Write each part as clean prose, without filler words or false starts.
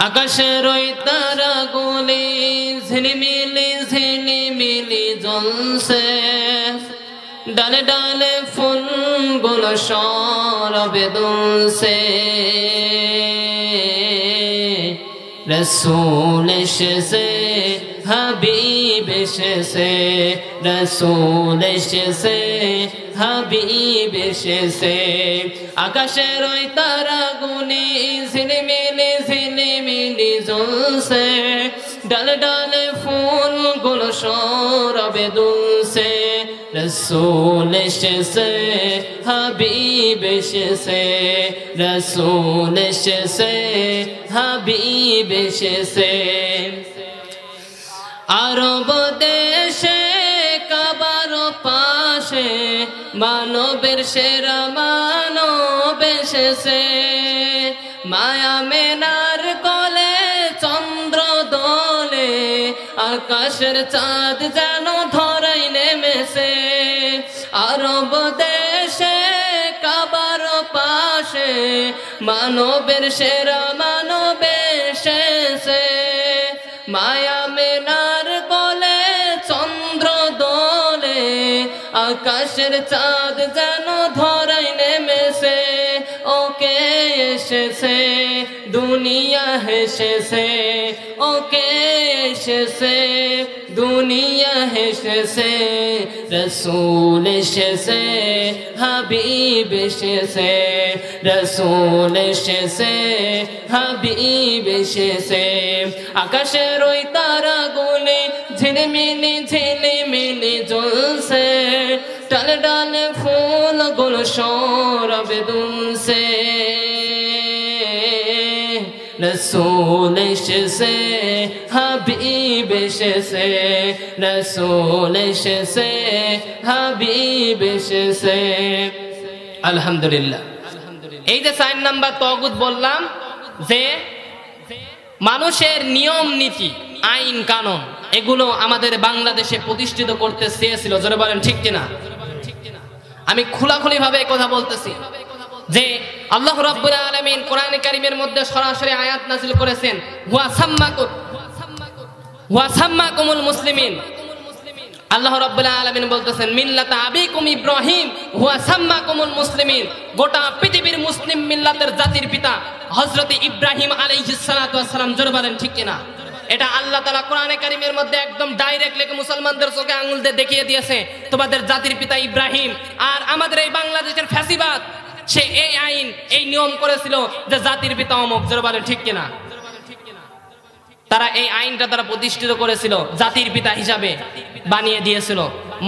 আকাশের ওই তারাগুলি ঝিলিমিলি ঝিলিমিলি জ্বলছে, ডালে ডালে ফুলগুলো সরবে দুলছে। রসূল এসেছে, হাবিব এসেছে, রসূল এসেছে, হাবিব এসেছে। আকাশের ওই তারাগুলি ঝিলিমিলি ঝিলিমিলি জ্বলছে, ডালে ডালে ফুলগুলো সরবে দুলছে। রসূল এসেছে, হাবিব এসেছে, রসূল এসেছে, হাবিব এসেছে। আরব দেশে কাবার পাশে মানবের সেরা মানব এসেছে। মায়া মেনার কোলে চন্দ্র দোলে, আকাশের চাঁদ যেন ধরাই নেমেছে। আরব দেশে কাবার পাশে মানবের সেরা মানব এসেছে। মায়া মেনার কোলে চন্দ্র দোলে, আকাশের চাঁদ যেন ধরাই নেমেছে। ওকে এসেছে, দুনিয়া হেসেছে, ওকে এসেছে, দুনিয়া হেসেছে। রসূল এসেছে, হাবিব এসেছে, রসূল এসেছে, হাবিব এসেছে। আকাশের ওই তারাগুলি ঝিলিমিলি ঝিলিমিলি জ্বলছে, ডালে ডালে ফুলগুলো সরবে দুলছে। রসূল এসেছে, হাবিব এসেছে, রসূল এসেছে, হাবিব এসেছে। আলহামদুলিল্লাহ। এই যে 4 নাম্বার তাগুত বললাম, যে মানুষের নিয়ম নীতি আইন কানুন এগুলো আমাদের বাংলাদেশে প্রতিষ্ঠিত করতে চেয়েছিল। জোরে বলেন ঠিক কিনা? আমি খোলাখুলি ভাবে কথা বলতেছি যে আল্লাহ রাব্বুল আলামিন কোরআনে কারীমের মধ্যে সরাসরি আয়াত নাযিল করেছেন, ওয়া সাম্মাকুমুল মুসলিমিন। আল্লাহ রাব্বুল আলামিন বলতেছেন মিল্লাতা আবিকুম ইব্রাহিম ওয়া সাম্মাকুমুল মুসলিমিন। গোটা পৃথিবীর মুসলিম মিল্লাতের জাতির পিতা হযরত ইব্রাহিম আলাইহিস সালাতু ওয়াস সালাম। জোরে বলেন ঠিক কিনা? এটা আল্লাহ তাআলা কোরআনে কারীমের মধ্যে একদম ডাইরেক্ট লিখে মুসলমানদের চোখে আঙ্গুল দিয়ে দেখিয়ে দিয়েছে, তোমাদের জাতির পিতা ইব্রাহিম। আর আমাদের এই বাংলাদেশের ফ্যাসিবাদ সে এই আইন এই নিয়ম করেছিল যে জাতির পিতা অমুক। জোরে বলেন ঠিক কিনা? তারা এই আইনটা তারা প্রতিষ্ঠিত করেছিল, জাতির পিতা হিসাবে বানিয়ে দিয়েছিল,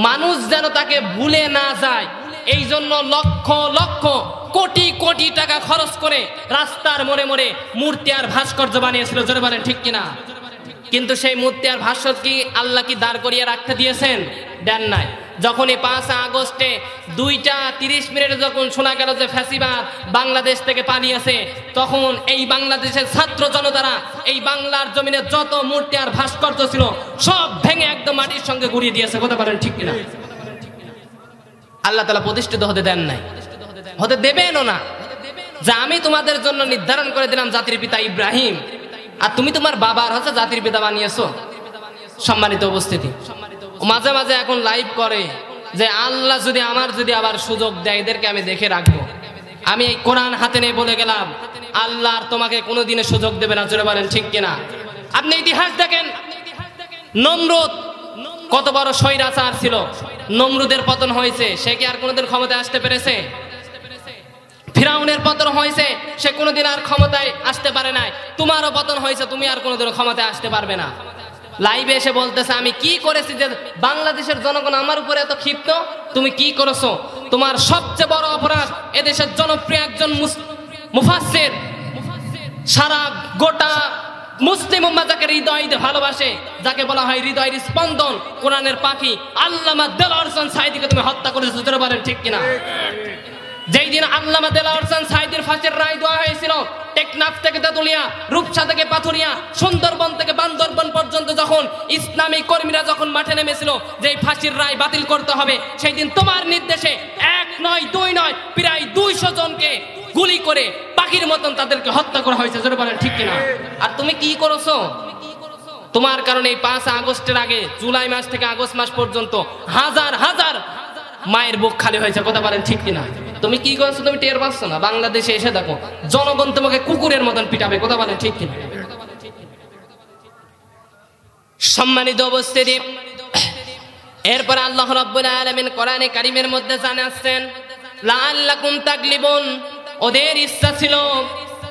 মানুষ যেন তাকে ভুলে না যায়। এই জন্য লক্ষ লক্ষ কোটি কোটি টাকা খরচ করে রাস্তার মোড়ে মোড়ে মূর্তি আর ভাস্কর্য বানিয়েছিল। জোরে বলেন ঠিক কিনা? কিন্তু সেই মূর্তি আর ভাস্কর্য কি আল্লাহ কি দাঁড় করিয়ে রাখতে দিয়েছেন? দেন নাই। যখনই 5 আগস্টে 2:30 যখন শোনা গেল যে ফ্যাসিবাদ বাংলাদেশ থেকে পালিয়েছে, তখন এই বাংলাদেশের ছাত্র জনতারা এই বাংলার জমিনে যত মূর্তি আর ভাস্কর্য ছিল সব ভেঙে একদম মাটির সঙ্গে গুড়িয়ে দিয়েছে। কথা বলেন ঠিক কিনা? আল্লাহ তাআলা প্রতিষ্ঠিত হতে দেন নাই, হতে দেবেনও না। যে আমি তোমাদের জন্য নির্ধারণ করে দিলাম জাতির পিতা ইব্রাহিম, আর তুমি তোমার বাবার হচ্ছে জাতির পিতা বানিয়েছো। সম্মানিত উপস্থিতি, মাঝে মাঝে এখন লাইভ করে যে আল্লাহ যদি আমার যদি আবার সুযোগ দেয় এদেরকে আমি দেখে রাখবো। আমি এই কোরআন হাতে নিয়ে বলে গেলাম, আল্লাহ আর তোমাকে কোনোদিনে সুযোগ দেবে না। জোরে বলেন ঠিক কিনা? আপনি ইতিহাস দেখেন, নমরুদ কত বড় স্বৈরাচার ছিল, নমরুদের পতন হয়েছে, সে কি আর কোনোদিন ক্ষমতায় আসতে পেরেছে? ফিরাউনের পতন হয়েছে, সে কোনোদিন আর ক্ষমতায় আসতে পারে নাই। তোমারও পতন হয়েছে, তুমি আর কোনোদিন ক্ষমতায় আসতে পারবে না। লাইভে এসে বলতেছে আমি কি করেছি যে বাংলাদেশের জনগণ আমার উপরে এত ক্ষিপ্ত? তুমি কি করেছো? তোমার সবচেয়ে বড় অপরাধ, এদেশের জনপ্রিয় একজন মুফাসসির, সারা গোটা মুসলিম উম্মাহ যাকে হৃদয় দিয়ে ভালোবাসে, যাকে বলা হয় হৃদয়ের স্পন্দন, কোরআনের পাখি, আল্লামা দেলোয়ার হোসেন সাঈদীকে তুমি হত্যা করেছো। জোরে বলেন ঠিক কিনা? যেই দিন আল্লামা দেলোয়ার হোসেন সাঈদীর ফাঁসির রায় দেওয়া হয়েছিল, টেকনাফ থেকে তেতুলিয়া, রূপসা থেকে পাথুরিয়া, সুন্দরবন থেকে বান্দরবন পর্যন্ত যখন ইসলামী কর্মীরা যখন মাঠে নেমেছিল যে ফাঁসির রায় বাতিল করতে হবে, সেই দিন তোমার নির্দেশে 1 নয় 2 নয় প্রায় 200 জনকে গুলি করে পাখির মতন তাদেরকে হত্যা করা হয়েছে, জোরে বলেন ঠিক কিনা? আর তুমি কি করেছো? তোমার কারণে এই 5 আগস্টের আগে জুলাই মাস থেকে আগস্ট মাস পর্যন্ত হাজার হাজার মায়ের বুক খালি হয়েছে, কথা বলেন ঠিক কিনা? তুমি কি করছো? তুমি টের পাচ্ছ না? বাংলাদেশে এসে দেখো জনগণ তোমাকে কুকুরের মতন পিটাবে, কথা বলেন ঠিক কিনা? সম্মানিত উপস্থিতি, এরপর আল্লাহ রাব্বুল আলামিন কোরআনে কারীমের মধ্যে জানাচ্ছেন লাআল্লাকুম তাগলিবুন, ওদের ইচ্ছা ছিল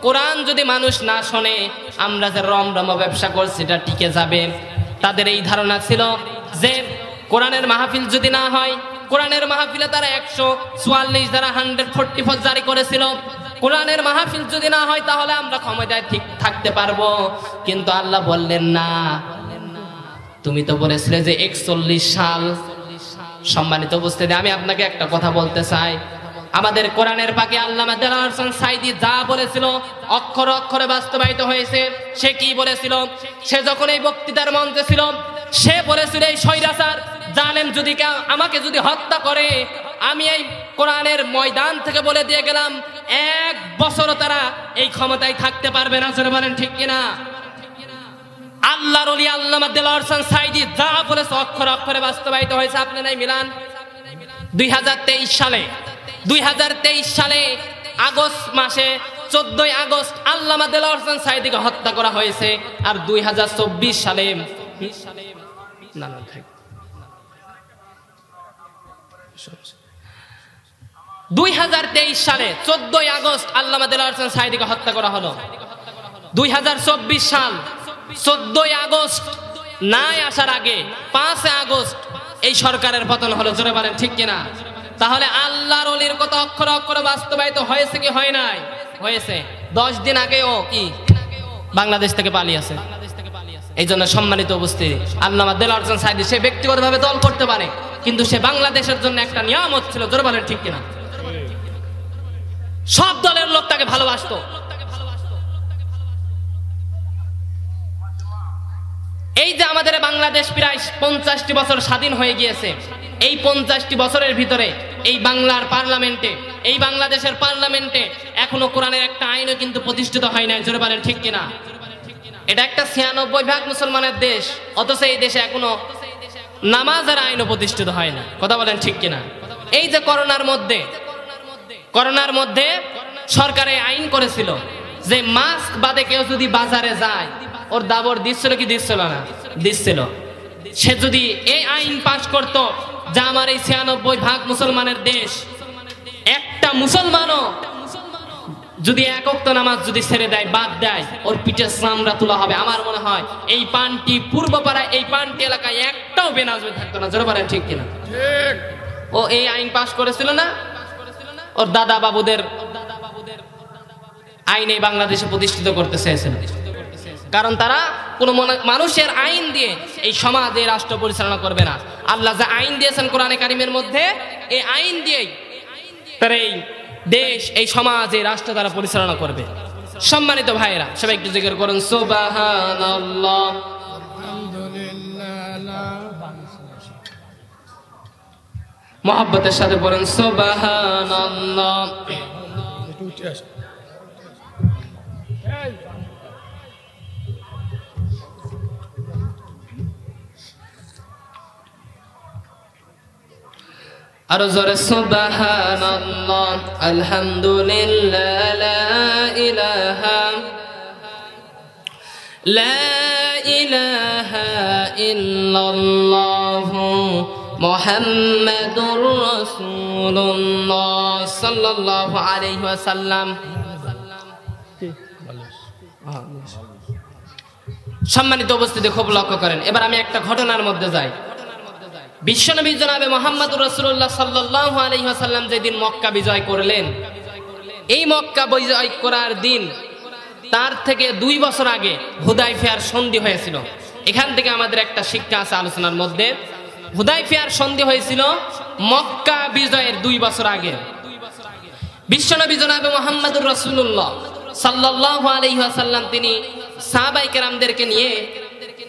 কোরআন যদি মানুষ না শোনে আমরা যে রমরম ব্যবসা করছি এটা টিকে যাবে। তাদের এই ধারণা ছিল যে কোরআনের মাহফিল যদি না হয়, কোরআনের মাহফিলে তারা 144 দ্বারা 144 জারি করেছিল, কোরআনের মাহফিল যদি না হয় তাহলে আমরা ক্ষমতায় ঠিক থাকতে পারবো। কিন্তু আল্লাহ বললেন না, তুমি তো বলেছিলে যে 41 সাল। সম্মানিত উপস্থিতি, আমি আপনাকে একটা কথা বলতে চাই, আমাদের কোরআনের পাকে আল্লামা দেলাওয়ার হোসেন সাঈদী যা বলেছিল অক্ষরে অক্ষরে বাস্তবায়িত হয়েছে। সে কি বলেছিল? সে যখন এই বক্তৃতার মঞ্চে ছিল সে বলেছিল এই স্বৈরাচার জালেম যদি আমাকে যদি হত্যা করে, আমি এই কোরআনের ময়দান থেকে বলে দিয়ে গেলাম 1 বছরও তারা এই ক্ষমতায় থাকতে পারবে না, জোরে বলেন ঠিক কিনা? আল্লাহর ওলি আল্লামা দেলাওয়ার হোসেন সাঈদী যা বলেছে অক্ষরে অক্ষরে বাস্তবায়িত হয়েছে। আপনি নাই মিলান 2023 সালে আগস্ট মাসে 14 আগস্ট আল্লামা দেলাওয়ার হোসেন সাঈদীকে হত্যা করা হয়েছে। আর 2024 সালে 2023 সালে 14 আগস্ট আল্লামা দেলাওয়ার হোসেন সাঈদীকে হত্যা করা হলো। 2024 সাল 14 আগস্ট নাই আসার আগে 5 আগস্ট এই সরকারের পতন হলো, জোরে বলেন ঠিক কিনা? তাহলে আল্লাহর ওলির কথা অক্ষরে অক্ষরে বাস্তবায়িত হয়েছে কি হয় নাই? হয়েছে। 10 দিন আগেও কি বাংলাদেশ থেকে পালিয়ে আছে। এই জন্য সম্মানিত উপস্থিতি, আল্লামা দেলাওয়ার হোসেন সাঈদী সে ব্যক্তিগতভাবে দল করতে পারে, কিন্তু সে বাংলাদেশের জন্য একটা নিয়ামত ছিল, জোরে বলেন ঠিক কিনা? সব দলের লোক তাকে ভালোবাসতো। এই যে আমাদের বাংলাদেশ প্রায় 50টি বছর স্বাধীন হয়ে গিয়েছে, এই 50টি বছরের ভিতরে এই বাংলার পার্লামেন্টে, এই বাংলাদেশের পার্লামেন্টে এখনো কোরআনের একটা আইনও কিন্তু প্রতিষ্ঠিত হয় নাই, জোরে বলেন ঠিক কিনা? এটা একটা 96% মুসলমানের দেশ, অথচ এই দেশে এখনো নামাজের আইনও প্রতিষ্ঠিত হয় না, কথা বলেন ঠিক কিনা? এই যে করোনার মধ্যে সরকার আইন করেছিল যে মাস্ক বাদে কেউ যদি বাজারে যায় ওর দাবর দিচ্ছিল কি দিচ্ছিল না? দিচ্ছিল। সে যদি এই আইন পাশ করত যা আমার এই 96% মুসলমানের দেশ, একটা মুসলমানও যদি 1 ওয়াক্ত নামাজ যদি ছেড়ে দেয়, বাদ দেয়, ওর পিঠে চামড়া তোলা হবে। আমার মনে হয় এই পানটি পূর্বপাড়ায়, এই পানটি এলাকায় একটাও বেনামাজি থাকতো না, জোরে বলেন ঠিক কিনা? ও এই আইন পাশ করেছিল না, ওর দাদা বাবুদের আইনে বাংলাদেশে প্রতিষ্ঠিত করতে চেয়েছিল। কারণ তারা কোন মানুষের আইন দিয়ে এই সমাজে রাষ্ট্র পরিচালনা করবে না। আল্লাহ যে আইন দিয়েছেন কোরআনে কারিমের মধ্যে, এই আইন দিয়েই তারা এই দেশ, এই সমাজে রাষ্ট্র তারা পরিচালনা করবে। সম্মানিত ভাইয়েরা, সবাই একটু জিকির করুন সুবহানাল্লাহ। মহব্বতের সাথে বলুন সুবহানাল্লাহ। আর জোরে সুবহানাল্লাহ, আলহামদুলিল্লাহ, লা ইলাহা ইল্লাল্লাহ মুহাম্মাদুর রাসূলুল্লাহ সাল্লাল্লাহু আলাইহি ওয়াসাল্লাম। সম্মানিত উপস্থিতি, খুব লক্ষ্য করেন। এবার আমি একটা ঘটনার মধ্যে যাই। বিশ্বনবী জনাবে মুহাম্মদুর রাসূলুল্লাহ সাল্লাল্লাহু আলাইহি ওয়াসাল্লাম যেদিন মক্কা বিজয় করলেন, এই মক্কা বিজয় করার দিন তার থেকে 2 বছর আগে হুদায়ফিয়ার সন্ধি হয়েছিল। এখান থেকে আমাদের একটা শিক্ষা আছে আলোচনার মধ্যে। হুদায়ফিয়ার সন্ধি হয়েছিল মক্কা বিজয়ের 2 বছর আগে। বিশ্বনবী জনাবে মুহাম্মদুর রাসূলুল্লাহ সাল্লাল্লাহু আলাইহি ওয়াসাল্লাম তিনি সাহাবায়ে কেরামদেরকে নিয়ে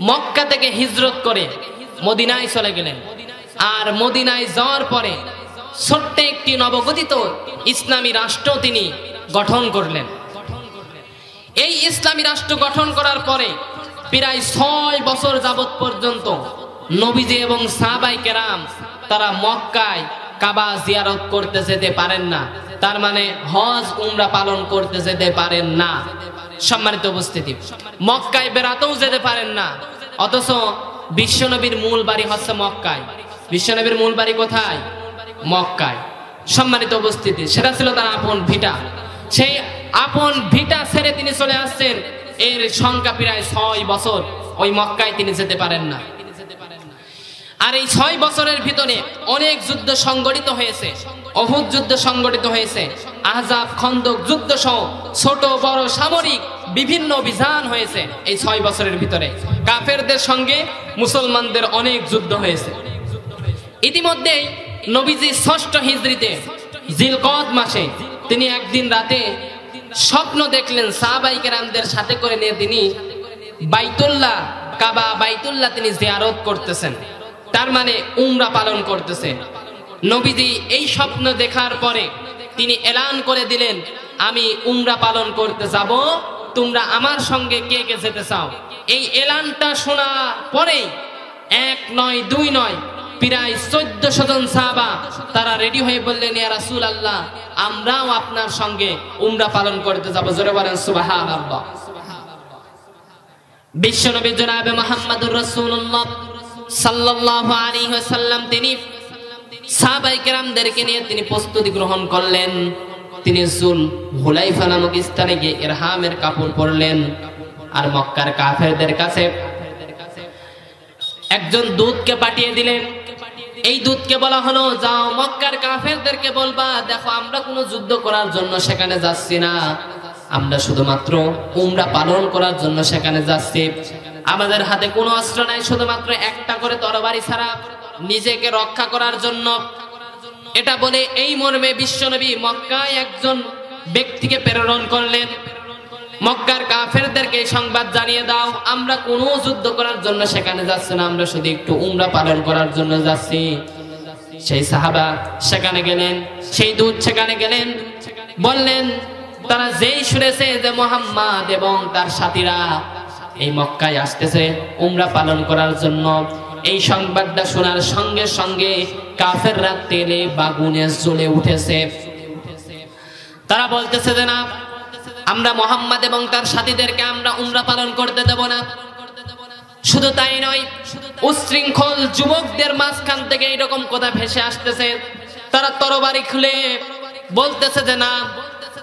মক্কা থেকে হিজরত করে মদিনায় চলে গেলেন। আর মদিনায় যাওয়ার পরে ছোট্ট একটি নবগঠিত ইসলামী রাষ্ট্র তিনি গঠন করলেন। এই ইসলামী রাষ্ট্র গঠন করার পরে প্রায় 6 বছর যাবত পর্যন্ত নবীজি এবং সাহাবায়ে কেরাম তারা মক্কায় কাবা জিয়ারত করতে যেতে পারেন না, তার মানে হজ উমরা পালন করতে যেতে পারেন না। সম্মানিত উপস্থিতি, মক্কায় বেড়াতেও যেতে পারেন না, অথচ বিশ্বনবীর মূল বাড়ি হচ্ছে মক্কায়। বিশ্বনবীর মূল বাড়ি কোথায়? মক্কায়। সম্মানিত উপস্থিতি, সেটা ছিল তার আপন ভিটা। সেই আপন ভিটা ছেড়ে তিনি চলে আসছেন, এর সংখ্যা প্রায় 6 বছর ওই মক্কায় তিনি যেতে পারেন না। আর এই 6 বছরের ভিতরে অনেক যুদ্ধ সংগঠিত হয়েছে, উহুদ যুদ্ধ সংগঠিত হয়েছে, আহজাব খন্দক যুদ্ধ সহ ছোট বড় সামরিক বিভিন্ন অভিযান হয়েছে। এই 6 বছরের ভিতরে কাফেরদের সঙ্গে মুসলমানদের অনেক যুদ্ধ হয়েছে। ইতিমধ্যে নবীজি 6ষ্ঠ হিজরিতে জিলকদ মাসে তিনি একদিন রাতে স্বপ্ন দেখলেন, সাহাবায়ে কেরামদের সাথে করে নিয়ে তিনি বাইতুল্লাহ কাবা বাইতুল্লাহ তিনি জিয়ারত করতেছেন, তার মানে উমরা পালন করতেছেন। নবীজি এই স্বপ্ন দেখার পরে তিনি এলান করে দিলেন, আমি উমরা পালন করতে যাব, তোমরা আমার সঙ্গে কে কে যেতে চাও? এই এলানটা শোনা পরে 1 নয় 2 নয় প্রায় 1400 জন সাহাবা তারা রেডি হয়ে বললেন, ইয়া রাসূলুল্লাহ, আমরাও আপনার সঙ্গে উমরা পালন করতে যাব। জোরে বলেন সুবহানাল্লাহ। বিশ্বনবী জনাবে মুহাম্মদুর রাসূলুল্লাহ সাল্লাল্লাহু আলাইহি ওয়াসাল্লাম তিনি সাহাবায়ে কেরামদেরকে নিয়ে তিনি প্রস্তুতি গ্রহণ করলেন। তিনি যুল হুলাইফা নামক স্থানে গিয়ে ইরহামের কাপড় পরলেন। আর মক্কার কাফেরদের কাছে একজন দূতকে পাঠিয়ে দিলেন। এই দূতকে বলা হলো, যাও মক্কার কাফেরদেরকে বলবা, দেখো আমরা কোনো যুদ্ধ করার জন্য সেখানে যাচ্ছি না, আমরা শুধুমাত্র উমরা পালন করার জন্য সেখানে যাচ্ছি। আমাদের হাতে কোনো অস্ত্র নাই, শুধুমাত্র একটা করে তরবারি ছাড়া নিজেকে রক্ষা করার জন্য। এটা বলে এই মর্মে বিশ্বনবী মক্কায় একজন ব্যক্তিকে প্রেরণ করলেন, মক্কার কাফেরদেরকে সংবাদ জানিয়ে দাও, আমরা কোনো যুদ্ধ করার জন্য সেখানে যাচ্ছি না, আমরা শুধু একটু উমরা পালন করার জন্য যাচ্ছি। সেই সাহাবা সেখানে গেলেন, সেই দূত সেখানে গেলেন, বললেন, তারা যেই শুনেছে যে মুহাম্মদ এবং তার সাথীরা এই মক্কায় আসতেছে উমরা পালন করার জন্য, এই সংবাদটা শোনার সঙ্গে সঙ্গে কাফেররা তেলে বাগুনে জ্বলে উঠেছে। তারা বলতেছে যে না, আমরা মুহাম্মদ এবং তার সাথীদেরকে আমরা উমরা পালন করতে দেব না। শুধু তাই নয়, উচ্ছৃঙ্খল যুবকদের মাঝখান থেকে এরকম কথা ভেসে আসতেছে, তারা তরবারি খুলে বলতেছে যে না,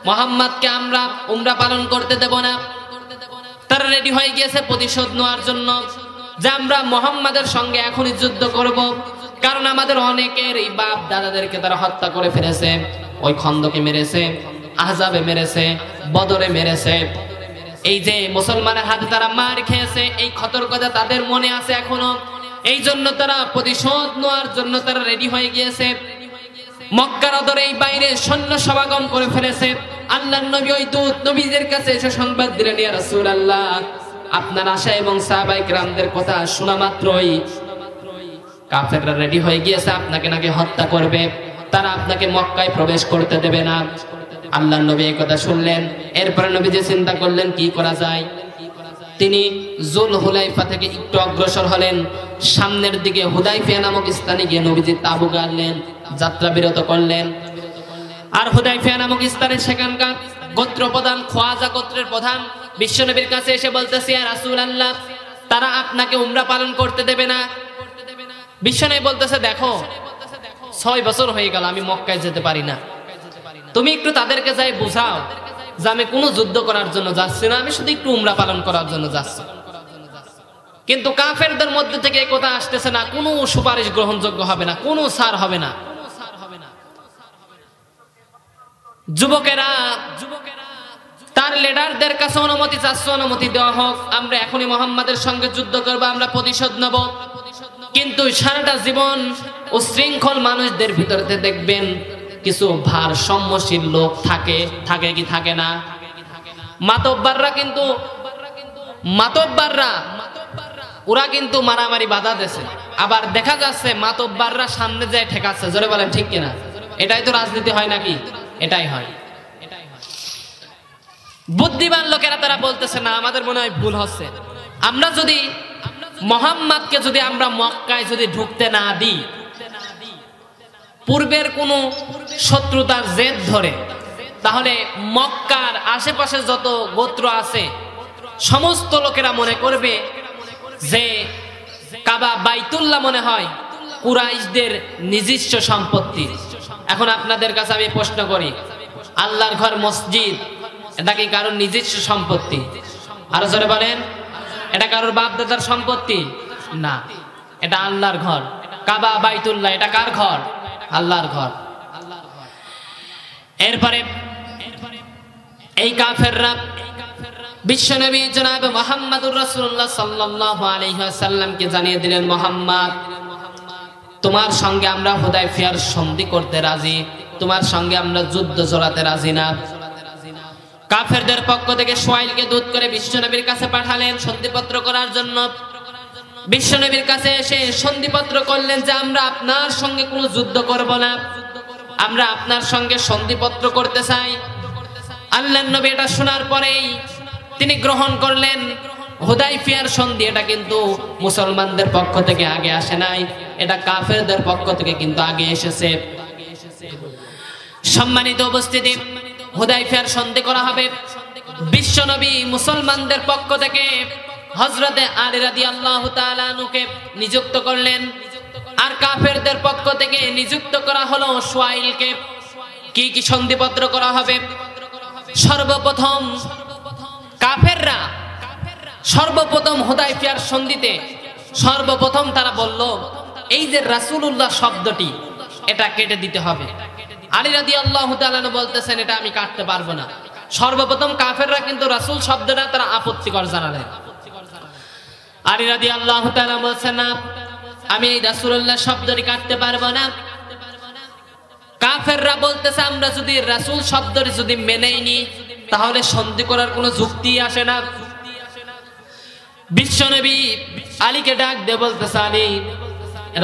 মুহাম্মদকে আমরা উমরা পালন করতে দেব না। তারা রেডি হয়ে গিয়েছে প্রতিশোধ নেওয়ার জন্য, যে আমরা মুহাম্মাদের সঙ্গে এখনই যুদ্ধ করব, কারণ আমাদের অনেকের এই বাপ দাদাদেরকে তারা হত্যা করে ফেলেছে। ওই খন্দকে মেরেছে, আহজাবে মেরেছে, বদরে মেরেছে। এই যে মুসলমানের হাতে তারা মার খেয়েছে, এই সতর্কতা তাদের মনে আছে এখনো। এই জন্য তারা প্রতিশোধ নেওয়ার জন্য তারা রেডি হয়ে গিয়েছে। মক্কার অদরে এই বাইরে সৈন্য সমাগম করে ফেলেছে। আল্লাহর নবী ওই দূত নবীদের কাছে এসে সংবাদ দিলেন, ইয়া রাসূলুল্লাহ, আপনার আশা এবং সাহাবায়ে কেরামদের কথা শোনা মাত্রই কাফেররা রেডি হয়ে গিয়েছে, আপনাকে নাকি হত্যা করবে, তারা আপনাকে মক্কায় প্রবেশ করতে দেবে না। আল্লাহর নবী এই কথা শুনলেন। এরপরে নবী যে চিন্তা করলেন কি করা যায়, তিনি জুল হুলাইফা থেকে একটু অগ্রসর হলেন, সামনের দিকে হুদাইফা নামক স্থানে গিয়ে নবীজি তাঁবু গাড়লেন, যাত্রা বিরত করলেন। আর হুদাইফা নামক স্থানে সেখানকার গোত্র প্রধান খোয়াজা গোত্রের প্রধান বিশ্বনবীর কাছে এসে বলতেছে, ইয়া রাসূলুল্লাহ, তারা আপনাকে উমরা পালন করতে দেবে না। বিশ্বনবী বলতেছে, দেখো 6 বছর হয়ে গেল আমি মক্কায় যেতে পারি না, তুমি একটু তাদেরকে যাই বুঝাও যে আমি কোনো যুদ্ধ করার জন্য যাচ্ছি না, আমি শুধু একটু উমরা পালন করার জন্য যাচ্ছি। কিন্তু কাফেরদের মধ্যে থেকে এই কথা আসতেছে না, কোনো সুপারিশ গ্রহণযোগ্য হবে না, কোনো ছাড় হবে না। যুবকেরা তার লিডারদের কাছে অনুমতি চাচ্ছে, অনুমতি দেওয়া হোক, আমরা এখনই মুহাম্মাদের সঙ্গে যুদ্ধ করব, আমরা প্রতিশোধ নেব। কিন্তু সারাটা জীবন উচ্ছৃঙ্খল মানুষদের ভিতরে দেখবেন কিছু ভারসাম্যশীল লোক থাকে, থাকে কি থাকে না? মাতব্বাররা কিন্তু ওরা কিন্তু মারামারি বাধা দিয়েছে, আবার দেখা যাচ্ছে মাতব্বাররা সামনে যায় ঠেকাচ্ছে। জোরে বলেন ঠিক কিনা? এটাই তো রাজনীতি হয় নাকি? এটাই হয়। বুদ্ধিমান লোকেরা তারা বলতেছে না, আমাদের মনে হয় ভুল হচ্ছে। আমরা যদি মুহাম্মদকে যদি আমরা মক্কায় যদি ঢুকতে না দিই, পূর্বের কোনো শত্রুতার জেদ ধরে, তাহলে মক্কার আশেপাশে যত গোত্র আছে সমস্ত লোকেরা মনে করবে যে কাবা বাইতুল্লাহ মনে হয় কুরাইশদের নিজস্ব সম্পত্তি। এখন আপনাদের কাছে আমি প্রশ্ন করি, আল্লাহর ঘর মসজিদ এটা কি কারোর নিজস্ব সম্পত্তি? আরো জোরে বলেন, এটা কারোর বাপ দাদার সম্পত্তি না, এটা আল্লাহর ঘর। কাবা বাইতুল্লাহ এটা কার ঘর? আল্লাহর ঘর। এরপরে এই কাফেররা বিশ্বনবী জনাব মুহাম্মদুর রাসূলুল্লাহ সাল্লাল্লাহু আলাইহি ওয়াসাল্লামকে জানিয়ে দিলেন, মুহাম্মদ তোমার সঙ্গে আমরা হুদায়বিয়ার সন্ধি করতে রাজি, তোমার সঙ্গে আমরা যুদ্ধ জড়াতে রাজি না। কাফেরদের পক্ষ থেকে সুয়াইলকে দূত করে বিশ্বনবীর কাছে পাঠালেন সন্ধিপত্র করার জন্য। বিশ্বনবীর কাছে এসে সন্ধিপত্র করলেন যে আমরা আপনার সঙ্গে কোনো যুদ্ধ করব না, আমরা আপনার সঙ্গে সন্ধিপত্র করতে চাই। আল্লাহর নবী এটা শোনার পরেই তিনি গ্রহণ করলেন হুদায়বিয়ার সন্ধি। এটা কিন্তু মুসলমানদের পক্ষ থেকে আগে আসে নাই, এটা কাফেরদের পক্ষ থেকে কিন্তু আগে এসেছে। সম্মানিত উপস্থিতি, হুদায়বিয়ার সন্ধি করা হবে। বিশ্বনবী মুসলমানদের পক্ষ থেকে হযরতে আলী রাদিয়াল্লাহু তাআলা আনহুকে নিযুক্ত করলেন, আর কাফেরদের পক্ষ থেকে নিযুক্ত করা হলো সুয়াইলকে। কি কি সন্ধিপত্র করা হবে? সর্বপ্রথম কাফেররা সর্বপ্রথম হুদায়বিয়ার সন্ধিতে সর্বপ্রথম তারা বলল এই যে রাসূলুল্লাহ শব্দটি এটা কেটে দিতে হবে। আলী রাদিয়াল্লাহু তাআলা বলতেছেন এটা আমি কাটতে পারবো না। সর্বপ্রথম কাফেররা কিন্তু রাসূল শব্দটা তারা আপত্তিকর জানালেন। আলী রাদিয়াল্লাহু তাআলা বলছেন না, আমি এই রাসূলুল্লাহ শব্দটি কাটতে পারবো না। কাফেররা বলতেছে আমরা যদি রাসূল শব্দটি যদি মেনেই নি তাহলে সন্ধি করার কোনো যুক্তি আসে না। বিশ্বনবী আলীকে ডাক দিয়ে বলতেছে, আলী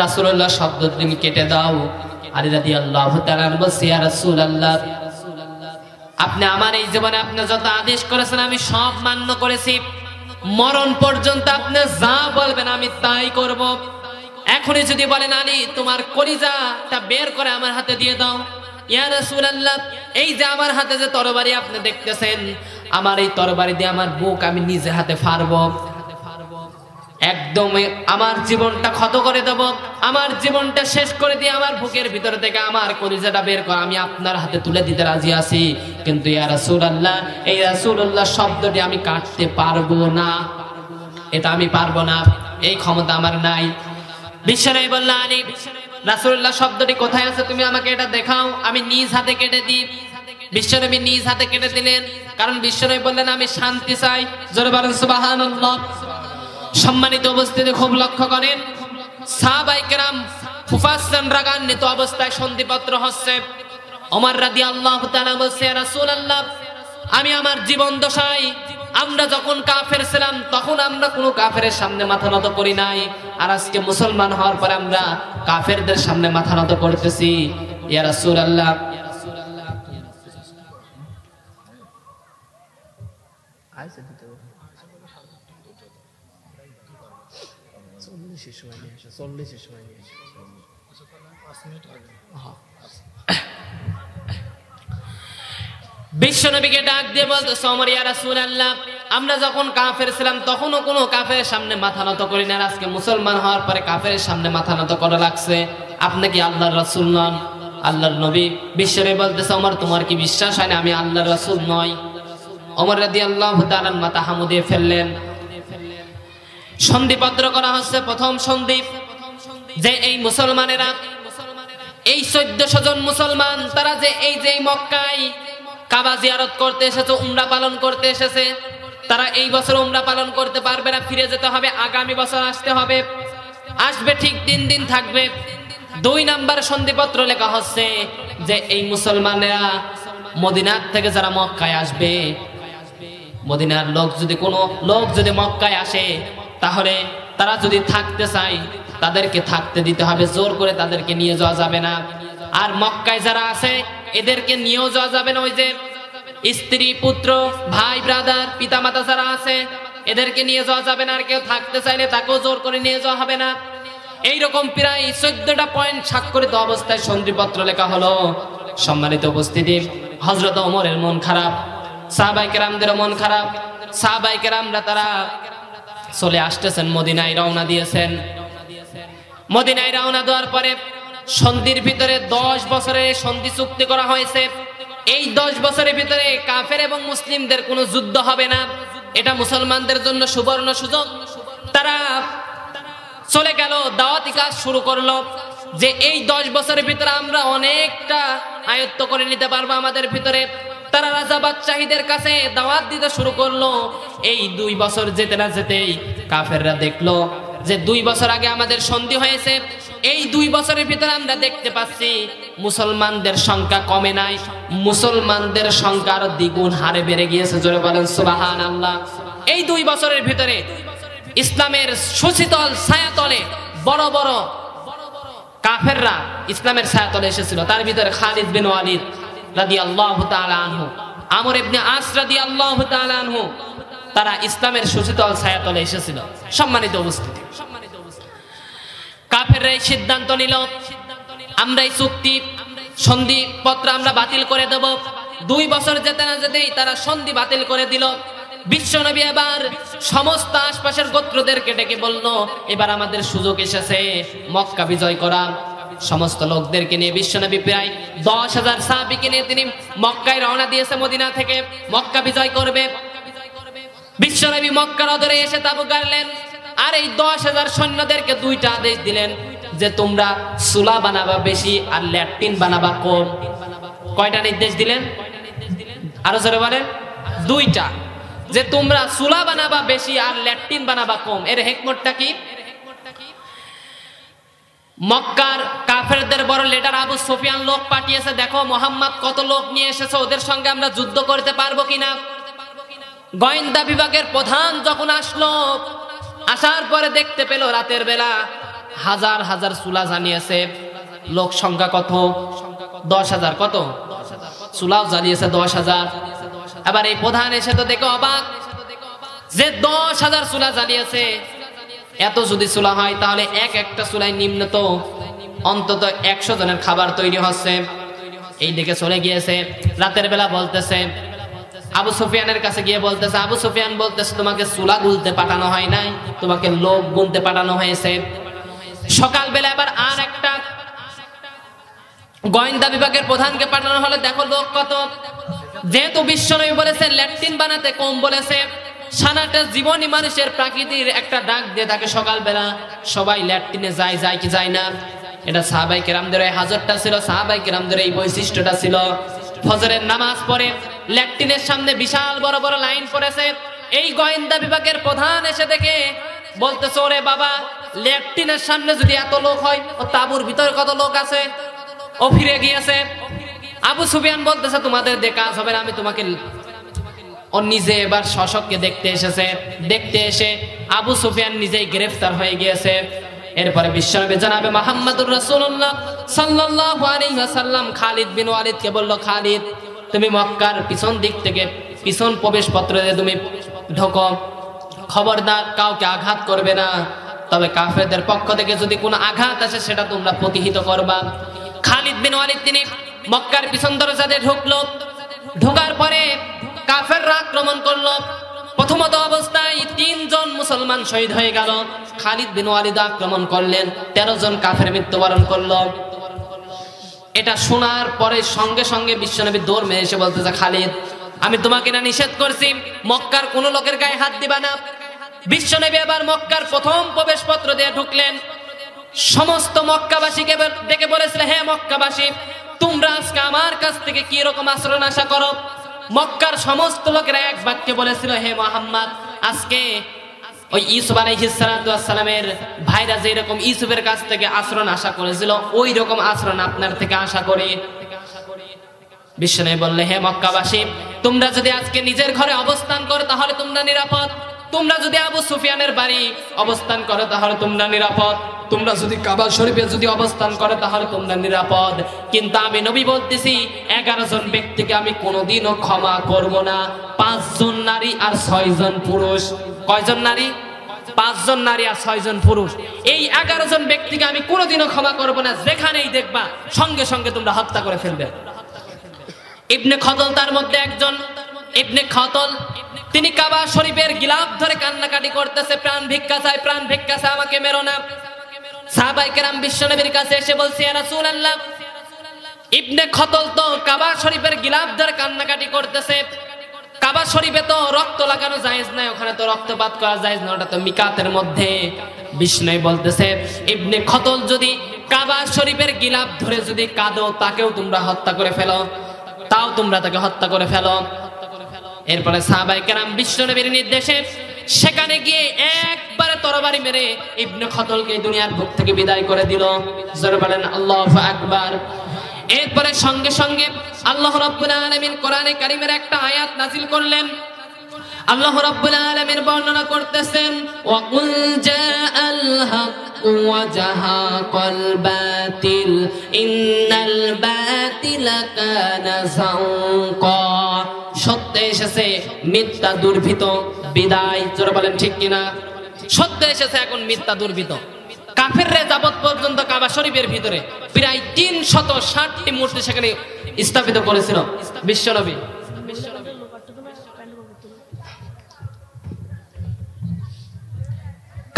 রাসূলুল্লাহ শব্দটি তুমি কেটে দাও। আলী রাদিয়াল্লাহু তাআলা বলছে, ইয়া রাসূলুল্লাহ আপনি আমার এই জীবনে আপনি যত আদেশ করেছেন আমি সব মান্য করেছি, মরণ পর্যন্ত আপনি যা বলবেন আমি তাই করব। এখনই যদি বলেন আলী তোমার কলিজাটা বের করে আমার হাতে দিয়ে দাও। ইয়া রাসূলুল্লাহ এই যে আমার হাতে যে তরবারি আপনি দেখতেছেন, আমার এই তরবারি দিয়ে আমার বুক আমি নিজে হাতে ফাড়বো, একদম আমার জীবনটা ক্ষত করে দেব, আমার জীবনটা শেষ করে দিয়ে আমার বুকের ভিতর থেকে আমার কলিজাটা বের করে আমি আপনার হাতে তুলে দিতে রাজি আছি। কিন্তু ইয়া রাসূলুল্লাহ এই রাসূলুল্লাহ শব্দটি আমি কাটতে পারবো না, এটা আমি পারবো না, এই ক্ষমতা আমার নাই। বিশ্বনবী বললেন, আলী রাসূলুল্লাহ শব্দটি কোথায় আছে তুমি আমাকে এটা দেখাও, আমি নিজ হাতে কেটে দিই। বিশ্বনবী নিজ হাতে কেটে দিলেন, কারণ বিশ্বনবী বললেন আমি শান্তি চাই। জোরে বলেন সুবহানাল্লাহ। সম্মানিত উপস্থিতি, খুব লক্ষ্য করেন সাহাবায়ে কেরাম মুফাসসির রাগান্বিত অবস্থায় সন্ধিপত্র হচ্ছে। ওমর রাদিয়াল্লাহু তাআলা বলছে, ইয়া রাসূলুল্লাহ আমি আমার জীবন দশায় আমরা যখন কাফের ছিলাম তখন আমরা কোনো কাফেরের সামনে মাথা নত করি নাই, আর আজকে মুসলমান হওয়ার পরে আমরা কাফেরদের সামনে মাথা নত করতেছি। ইয়া রাসূলুল্লাহ বিশ্বনবীকে ডাক দিয়ে বলতেছে, ওমর ইয়া রাসূলুল্লাহ আমরা যখন কাফের ছিলাম তখনও কোনো কাফেরের সামনে মাথা নত করি না, আজকে মুসলমান হওয়ার পরে কাফেরের সামনে মাথা নত করা লাগছে, আপনি কি আল্লাহর রাসূল নন? আল্লাহর নবী। বিশ্বনবী বলতেছে, ওমর তোমার কি বিশ্বাস হয় না আমি আল্লাহর রাসূল নই? ওমর রাদিয়াল্লাহু তাআলা মাথা হামু দিয়ে ফেললেন। সন্ধিপত্র করা হচ্ছে। প্রথম সন্ধি যে এই মুসলমানেরা এই 1400 জন মুসলমান তারা যে এই যে মক্কায় কাবা জিয়ারত করতে এসেছে, উমরা পালন করতে এসেছে, তারা এই বছর উমরা পালন করতে পারবে না, ফিরে যেতে হবে, আগামী বছর আসতে হবে। আসবে ঠিক 3 দিন থাকবে। 2 নাম্বার সন্ধিপত্র লেখা হচ্ছে যে এই মুসলমানেরা মদিনার থেকে যারা মক্কায় আসবে, মদিনার লোক যদি কোনো লোক যদি মক্কায় আসে তাহলে তারা যদি থাকতে চায় তাদেরকে থাকতে দিতে হবে, জোর করে তাদেরকে নিয়ে যাওয়া যাবে না। আর মক্কায় যারা আছে এদেরকে নিয়েও যাওয়া যাবে না। ওই যে স্ত্রী, পুত্র, ভাই, ব্রাদার, পিতামাতা যারা আছে এদেরকে নিয়ে যাওয়া যাবে না। আর কেউ থাকতে চাইলে তাকেও জোর করে নিয়ে যাওয়া হবে না। এইরকম প্রায় 14টা পয়েন্ট স্বাক্ষরিত অবস্থায় সন্ধিপত্র লেখা হলো। সম্মানিত উপস্থিতি, হযরত ওমরের মন খারাপ, সাহাবায়ে কেরামদের মন খারাপ। সাহাবায়ে কেরামরা তারা চলে আসতেছেন, মদিনায় রওনা দিয়েছেন। মদিনায় রওনা দেওয়ার পরে সন্ধির ভিতরে 10 বছরের সন্ধি চুক্তি করা হয়েছে। এই 10 বছরের ভিতরে কাফের এবং মুসলিমদের কোনো যুদ্ধ হবে না। এটা মুসলমানদের জন্য সুবর্ণ সুযোগ। তারা চলে গেল, দাওয়াতি কাজ শুরু করলো যে এই 10 বছরের ভিতরে আমরা অনেকটা আয়ত্ত করে নিতে পারবো আমাদের ভিতরে। তারা রাজা বাদশাহীদের কাছে দাওয়াত দিতে শুরু করলো। এই 2 বছর যেতে না যেতেই কাফেররা দেখলো যে 2 বছর আগে আমাদের সন্ধি হয়েছে, এই 2 বছরের ভিতরে আমরা দেখতে পাচ্ছি মুসলমানদের সংখ্যা কমে নাই, মুসলমানদের সংখ্যা আরো দ্বিগুণ হারে বেড়ে গিয়েছে। জোরে বলেন সুবহানাল্লাহ। এই 2 বছরের ভিতরে ইসলামের সুশীতল ছায়াতলে বড় বড় কাফেররা ইসলামের ছায়াতলে এসেছিল। তার ভিতরে খালিদ বিন ওয়ালিদ রাদিয়াল্লাহু তাআলা আনহু, আমর ইবনে আস রাদিয়াল্লাহু তাআলা আনহু, তারা ইসলামের সুশীতল ছায়াতলে এসেছিল। সম্মানিত উপস্থিতি, কাফেররা এই সিদ্ধান্ত নিল আমরা এই চুক্তি সন্ধি পত্র আমরা বাতিল করে দেব। 2 বছর যেতে না যেতেই তারা সন্ধি বাতিল করে দিল। বিশ্বনবী এবার সমস্ত আশপাশের গোত্রদেরকে ডেকে বলল, এবার আমাদের সুযোগ এসেছে মক্কা বিজয় করা। সমস্ত লোকদেরকে নিয়ে বিশ্বনবী প্রায় 10,000 সাহাবীকে নিয়ে তিনি মক্কায় রওনা দিয়েছে। মদিনা থেকে মক্কা বিজয় করবে। বিশ্বনবী মক্কার অদরে এসে তাঁবু গাড়লেন। আর এই 10,000 সৈন্যদেরকে 2টা আদেশ দিলেন যে তোমরা চুলা বানাবা বেশি আর ল্যাট্রিন বানাবা কম। কয়টা নির্দেশ দিলেন? আরো জোরে বলেন। 2টা, যে তোমরা চুলা বানাবা বেশি আর ল্যাট্রিন বানাবা কম। এর হিকমতটা কি? মক্কার কাফেরদের বড় লিডার আবু সুফিয়ান লোক পাঠিয়েছে, দেখো মুহাম্মদ কত লোক নিয়ে এসেছে, ওদের সঙ্গে আমরা যুদ্ধ করতে পারবো কিনা। গোয়েন্দা বিভাগের প্রধান যখন আসলো, আসার পরে দেখতে পেল রাতের বেলা হাজার হাজার চুলা জ্বালিয়েছে। লোক সংখ্যা কত? 10,000। কত? চুলাও জ্বালিয়েছে 10,000। এবার এই প্রধান এসে তো দেখে অবাক যে 10,000 চুলা জ্বালিয়েছে। এত যদি চুলা হয় তাহলে একটা চুলায় নিম্নত অন্তত 100 জনের খাবার তৈরি হচ্ছে। এই দিকে চলে গিয়েছে। রাতের বেলা বলতেছে, আবু সুফিয়ানের কাছে গিয়ে বলতেছে, আবু সুফিয়ান বলতেছে তোমাকে চুলা গুলতে পাঠানো হয় নাই, তোমাকে লোক গুনতে পাঠানো হয়েছে। সকালবেলা আবার আর একটা গোয়েন্দা বিভাগের প্রধানকে পাঠানো হলো, দেখো লোক কত। যেহেতু বিশ্বনবী বলেছেন ল্যাট্রিন বানাতে কম বলেছে, সারাটা জীবনই মানুষের প্রাকৃতির একটা ডাক দিয়ে থাকে। সকালবেলা সবাই ল্যাট্রিনে যায় কি যায় না? এটা সাহাবায়ে কেরামদের এই হাজতটা ছিল, সাহাবায়ে কেরামদের এই বৈশিষ্ট্যটা ছিল। ফজরের নামাজ পড়ে ল্যাট্রিনের সামনে বিশাল বড় বড় লাইন পড়েছে। এই গোয়েন্দা বিভাগের প্রধান এসে দেখে বলতেছে, ওরে বাবা, ল্যাট্রিনের সামনে যদি এত লোক হয়, ও তাঁবুর ভিতরে কত লোক আছে? ও ফিরে গিয়েছে। আবু সুফিয়ান বলতেছে তোমাদের দিয়ে কাজ হবে না, আমি তোমাকে। ও নিজে এবার শাসককে দেখতে এসেছে। দেখতে এসে আবু সুফিয়ান নিজেই গ্রেফতার হয়ে গিয়েছে। এরপরে বিশ্বনবী জনাবে মুহাম্মদুর রাসূলুল্লাহ সাল্লাল্লাহু আলাইহি ওয়াসাল্লাম খালিদ বিন ওয়ালিদকে বলল, খালিদ তুমি মক্কার পিছন দিক থেকে পিছন প্রবেশ পত্র দিয়ে তুমি ঢোকো, খবরদার কাউকে আঘাত করবে না, তবে কাফেরদের পক্ষ থেকে যদি কোনো আঘাত আসে সেটা তোমরা প্রতিহত করবা। খালিদ বিন ওয়ালিদ তিনি মক্কার পিছন দরজা দিয়ে ঢুকলো। ঢোকার পরে কাফেররা আক্রমণ করলো। প্রথমত অবস্থায় 3 জন মুসলমান শহীদ হয়ে গেল। খালিদ বিন ওয়ালিদ আক্রমণ করলেন, 13 জন কাফের মৃত্যুবরণ করলো। এটা শোনার পরে সঙ্গে সঙ্গে বিশ্বনবী দৌড় মেরে এসে বলতেছে, খালিদ আমি তোমাকে না নিষেধ করছি মক্কার কোন লোকের গায়ে হাত দিবা না। বিশ্বনবী এবার মক্কার প্রথম প্রবেশ পত্র দিয়ে ঢুকলেন। সমস্ত মক্কাবাসীকে ডেকে বলেছিলেন, হে মক্কাবাসী, তোমরা আজকে আমার কাছ থেকে কি রকম আচরণ আশা করো? মক্কার সমস্ত লোকেরা এক বাক্যে বলেছিল, হে মুহাম্মদ, আজকে ওই ইউসুফ আলাইহিস সালামের ভাইরা যে রকম ইউসুফের কাছ থেকে আচরণ আশা করেছিল, ওই রকম আচরণ আপনার থেকে আশা করি। বিশ্বনবী বললে, হে মক্কাবাসী, তোমরা যদি আজকে নিজের ঘরে অবস্থান করো তাহলে তোমরা নিরাপদ। তোমরা যদি আবু সুফিয়ানের বাড়ি অবস্থান করো তাহলে তোমরা নিরাপদ, তোমরা যদি কাবা শরীফে যদি অবস্থান করো তাহলে তোমরা নিরাপদ। কিন্তু আমি নবী বলতেছি 11 জন ব্যক্তিকে আমি কোনোদিনও ক্ষমা করব না। 5 জন নারী আর 6 জন পুরুষ। কয়জন নারী? 5 জন নারী আর 6 জন পুরুষ। এই 11 জন ব্যক্তিকে আমি কোনোদিনও ক্ষমা করব না। যেখানেই দেখবা সঙ্গে সঙ্গে তোমরা হত্যা করে ফেলবে। ইবনে খতল তার মধ্যে একজন। ইবনে খতল তিনি কাবা শরীফের গিলাফ ধরে কান্নাকাটি করতেছে, প্রাণ ভিক্ষা চায়, প্রাণ ভিক্ষা চায়, আমাকে মেরো না। সাহাবায়ে কেরাম বিশ্বনবীর কাছে এসে বলছে, ইয়া রাসূলুল্লাহ, ইবনে খতল তো কাবা শরীফের গিলাফ ধরে কান্নাকাটি করতেছে। কাবা শরীফে তো রক্ত লাগানো জায়েজ নাই, ওখানে তো রক্তপাত করা জায়েজ না, ওটা তো মিকাতের মধ্যে। বিষ্ণু বলতেছে, ইবনে খতল যদি কাবা শরীফের গিলাফ ধরে যদি কাঁদো, তাকেও তোমরা হত্যা করে ফেলো, তাও তোমরা তাকে হত্যা করে ফেলো। এরপরে সাহাবায়ে কেরাম বিশ্বনবীর নির্দেশে সেখানে গিয়ে একবারে তরবারি মেরে ইবনে খতলকে দুনিয়ার বুক থেকে বিদায় করে দিল। জোরে বলেন আল্লাহু আকবার। এরপরে সঙ্গে সঙ্গে আল্লাহ রাব্বুল আলামিন কোরআনে কারীমের একটা আয়াত নাযিল করলেন। আল্লাহ রাব্বুল আলামিন বর্ণনা করতেছেন, ওয়া কুল জাআল হক ওয়া জাহাকাল বাতিল ইন্নাল বাতিলা কানা যাওকা। সত্য এসেছে, মিথ্যা দুর্ভীত বিদায়। জোরে বলেন ঠিক কিনা? সত্য এসেছে, এখন মিথ্যা দুর্ভীত। কাফেররা যাবত পর্যন্ত কাবা শরীফের ভিতরে প্রায় 360টি মূর্তি সেখানে স্থাপিত করেছিল বিশ্বনবী।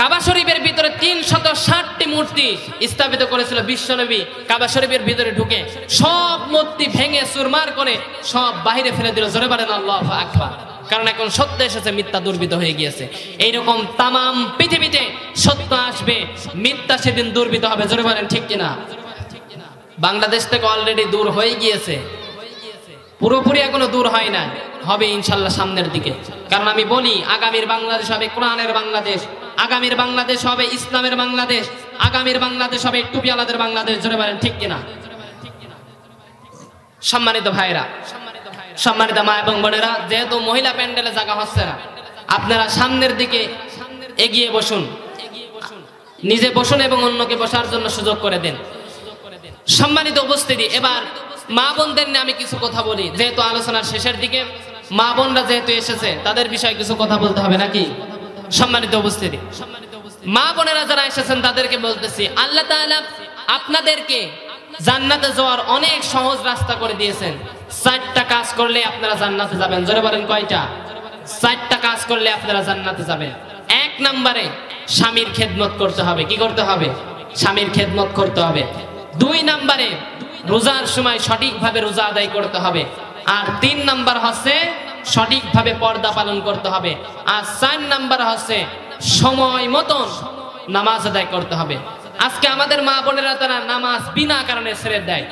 কাবা শরীফের ভিতরে 360টি মূর্তি স্থাপিত করেছিল বিশ্বনবী। কাবা শরীফের ভিতরে ঢুকে সব মূর্তি ভেঙে চুরমার করে সব বাহিরে ফেলে দিল। জোরে বলেন আল্লাহু আকবার। কারণ এখন সত্য এসেছে, মিথ্যা দুর্বৃত হয়ে গিয়েছে। এইরকম তামাম পৃথিবীতে সত্য আসবে, মিথ্যা সেদিন দুর্বৃত হবে। জোরে বলেন ঠিক কিনা? বাংলাদেশ থেকে অলরেডি দূর হয়ে গিয়েছে, পুরোপুরি এখনো দূর হয় না, হবে ইনশাল্লাহ সামনের দিকে। কারণ আমি বলি, আগামীর বাংলাদেশ হবে কোরআনের বাংলাদেশ, আগামীর বাংলাদেশ হবে ইসলামের বাংলাদেশ, আগামীর বাংলাদেশ হবে টুপিওয়ালাদের বাংলাদেশ। জোরে বলেন ঠিক কিনা? সম্মানিত ভাইরা, সম্মানিত মা এবং বোনেরা, যেহেতু মহিলা প্যান্ডেলে জায়গা হচ্ছে না, আপনারা সামনের দিকে এগিয়ে বসুন, নিজে বসুন এবং অন্যকে বসার জন্য সুযোগ করে দেন। সম্মানিত উপস্থিতি, এবার মা বোনদের নিয়ে আমি কিছু কথা বলি। যেহেতু আলোচনার শেষের দিকে মা বোনরা যেহেতু এসেছে, তাদের বিষয়ে কিছু কথা বলতে হবে নাকি? সম্মানিত উপস্থিতি, মা বোনেরা যারা এসেছেন তাদেরকে বলতেছি, আল্লাহ তাআলা আপনাদেরকে জান্নাতে যাওয়ার অনেক সহজ রাস্তা করে দিয়েছেন। 4টা কাজ করলে আপনারা জান্নাতে যাবেন। জোরে বলেন কয়টা? 4টা কাজ করলে আপনারা জান্নাতে যাবেন। 1 নম্বরে স্বামীর খেদমত করতে হবে। কি করতে হবে? স্বামীর খেদমত করতে হবে। 2 নম্বরে রোজার সময় সঠিকভাবে রোজা আদায় করতে হবে। আর 3 নাম্বার হচ্ছে সঠিকভাবে পর্দা পালন করতে হবে। আর 4 নাম্বার হচ্ছে সময় মতন নামাজ আদায় করতে হবে। আজকে আমাদের মা বোনেরা তারা নামাজ বিনা কারণে ছেড়ে দেয়,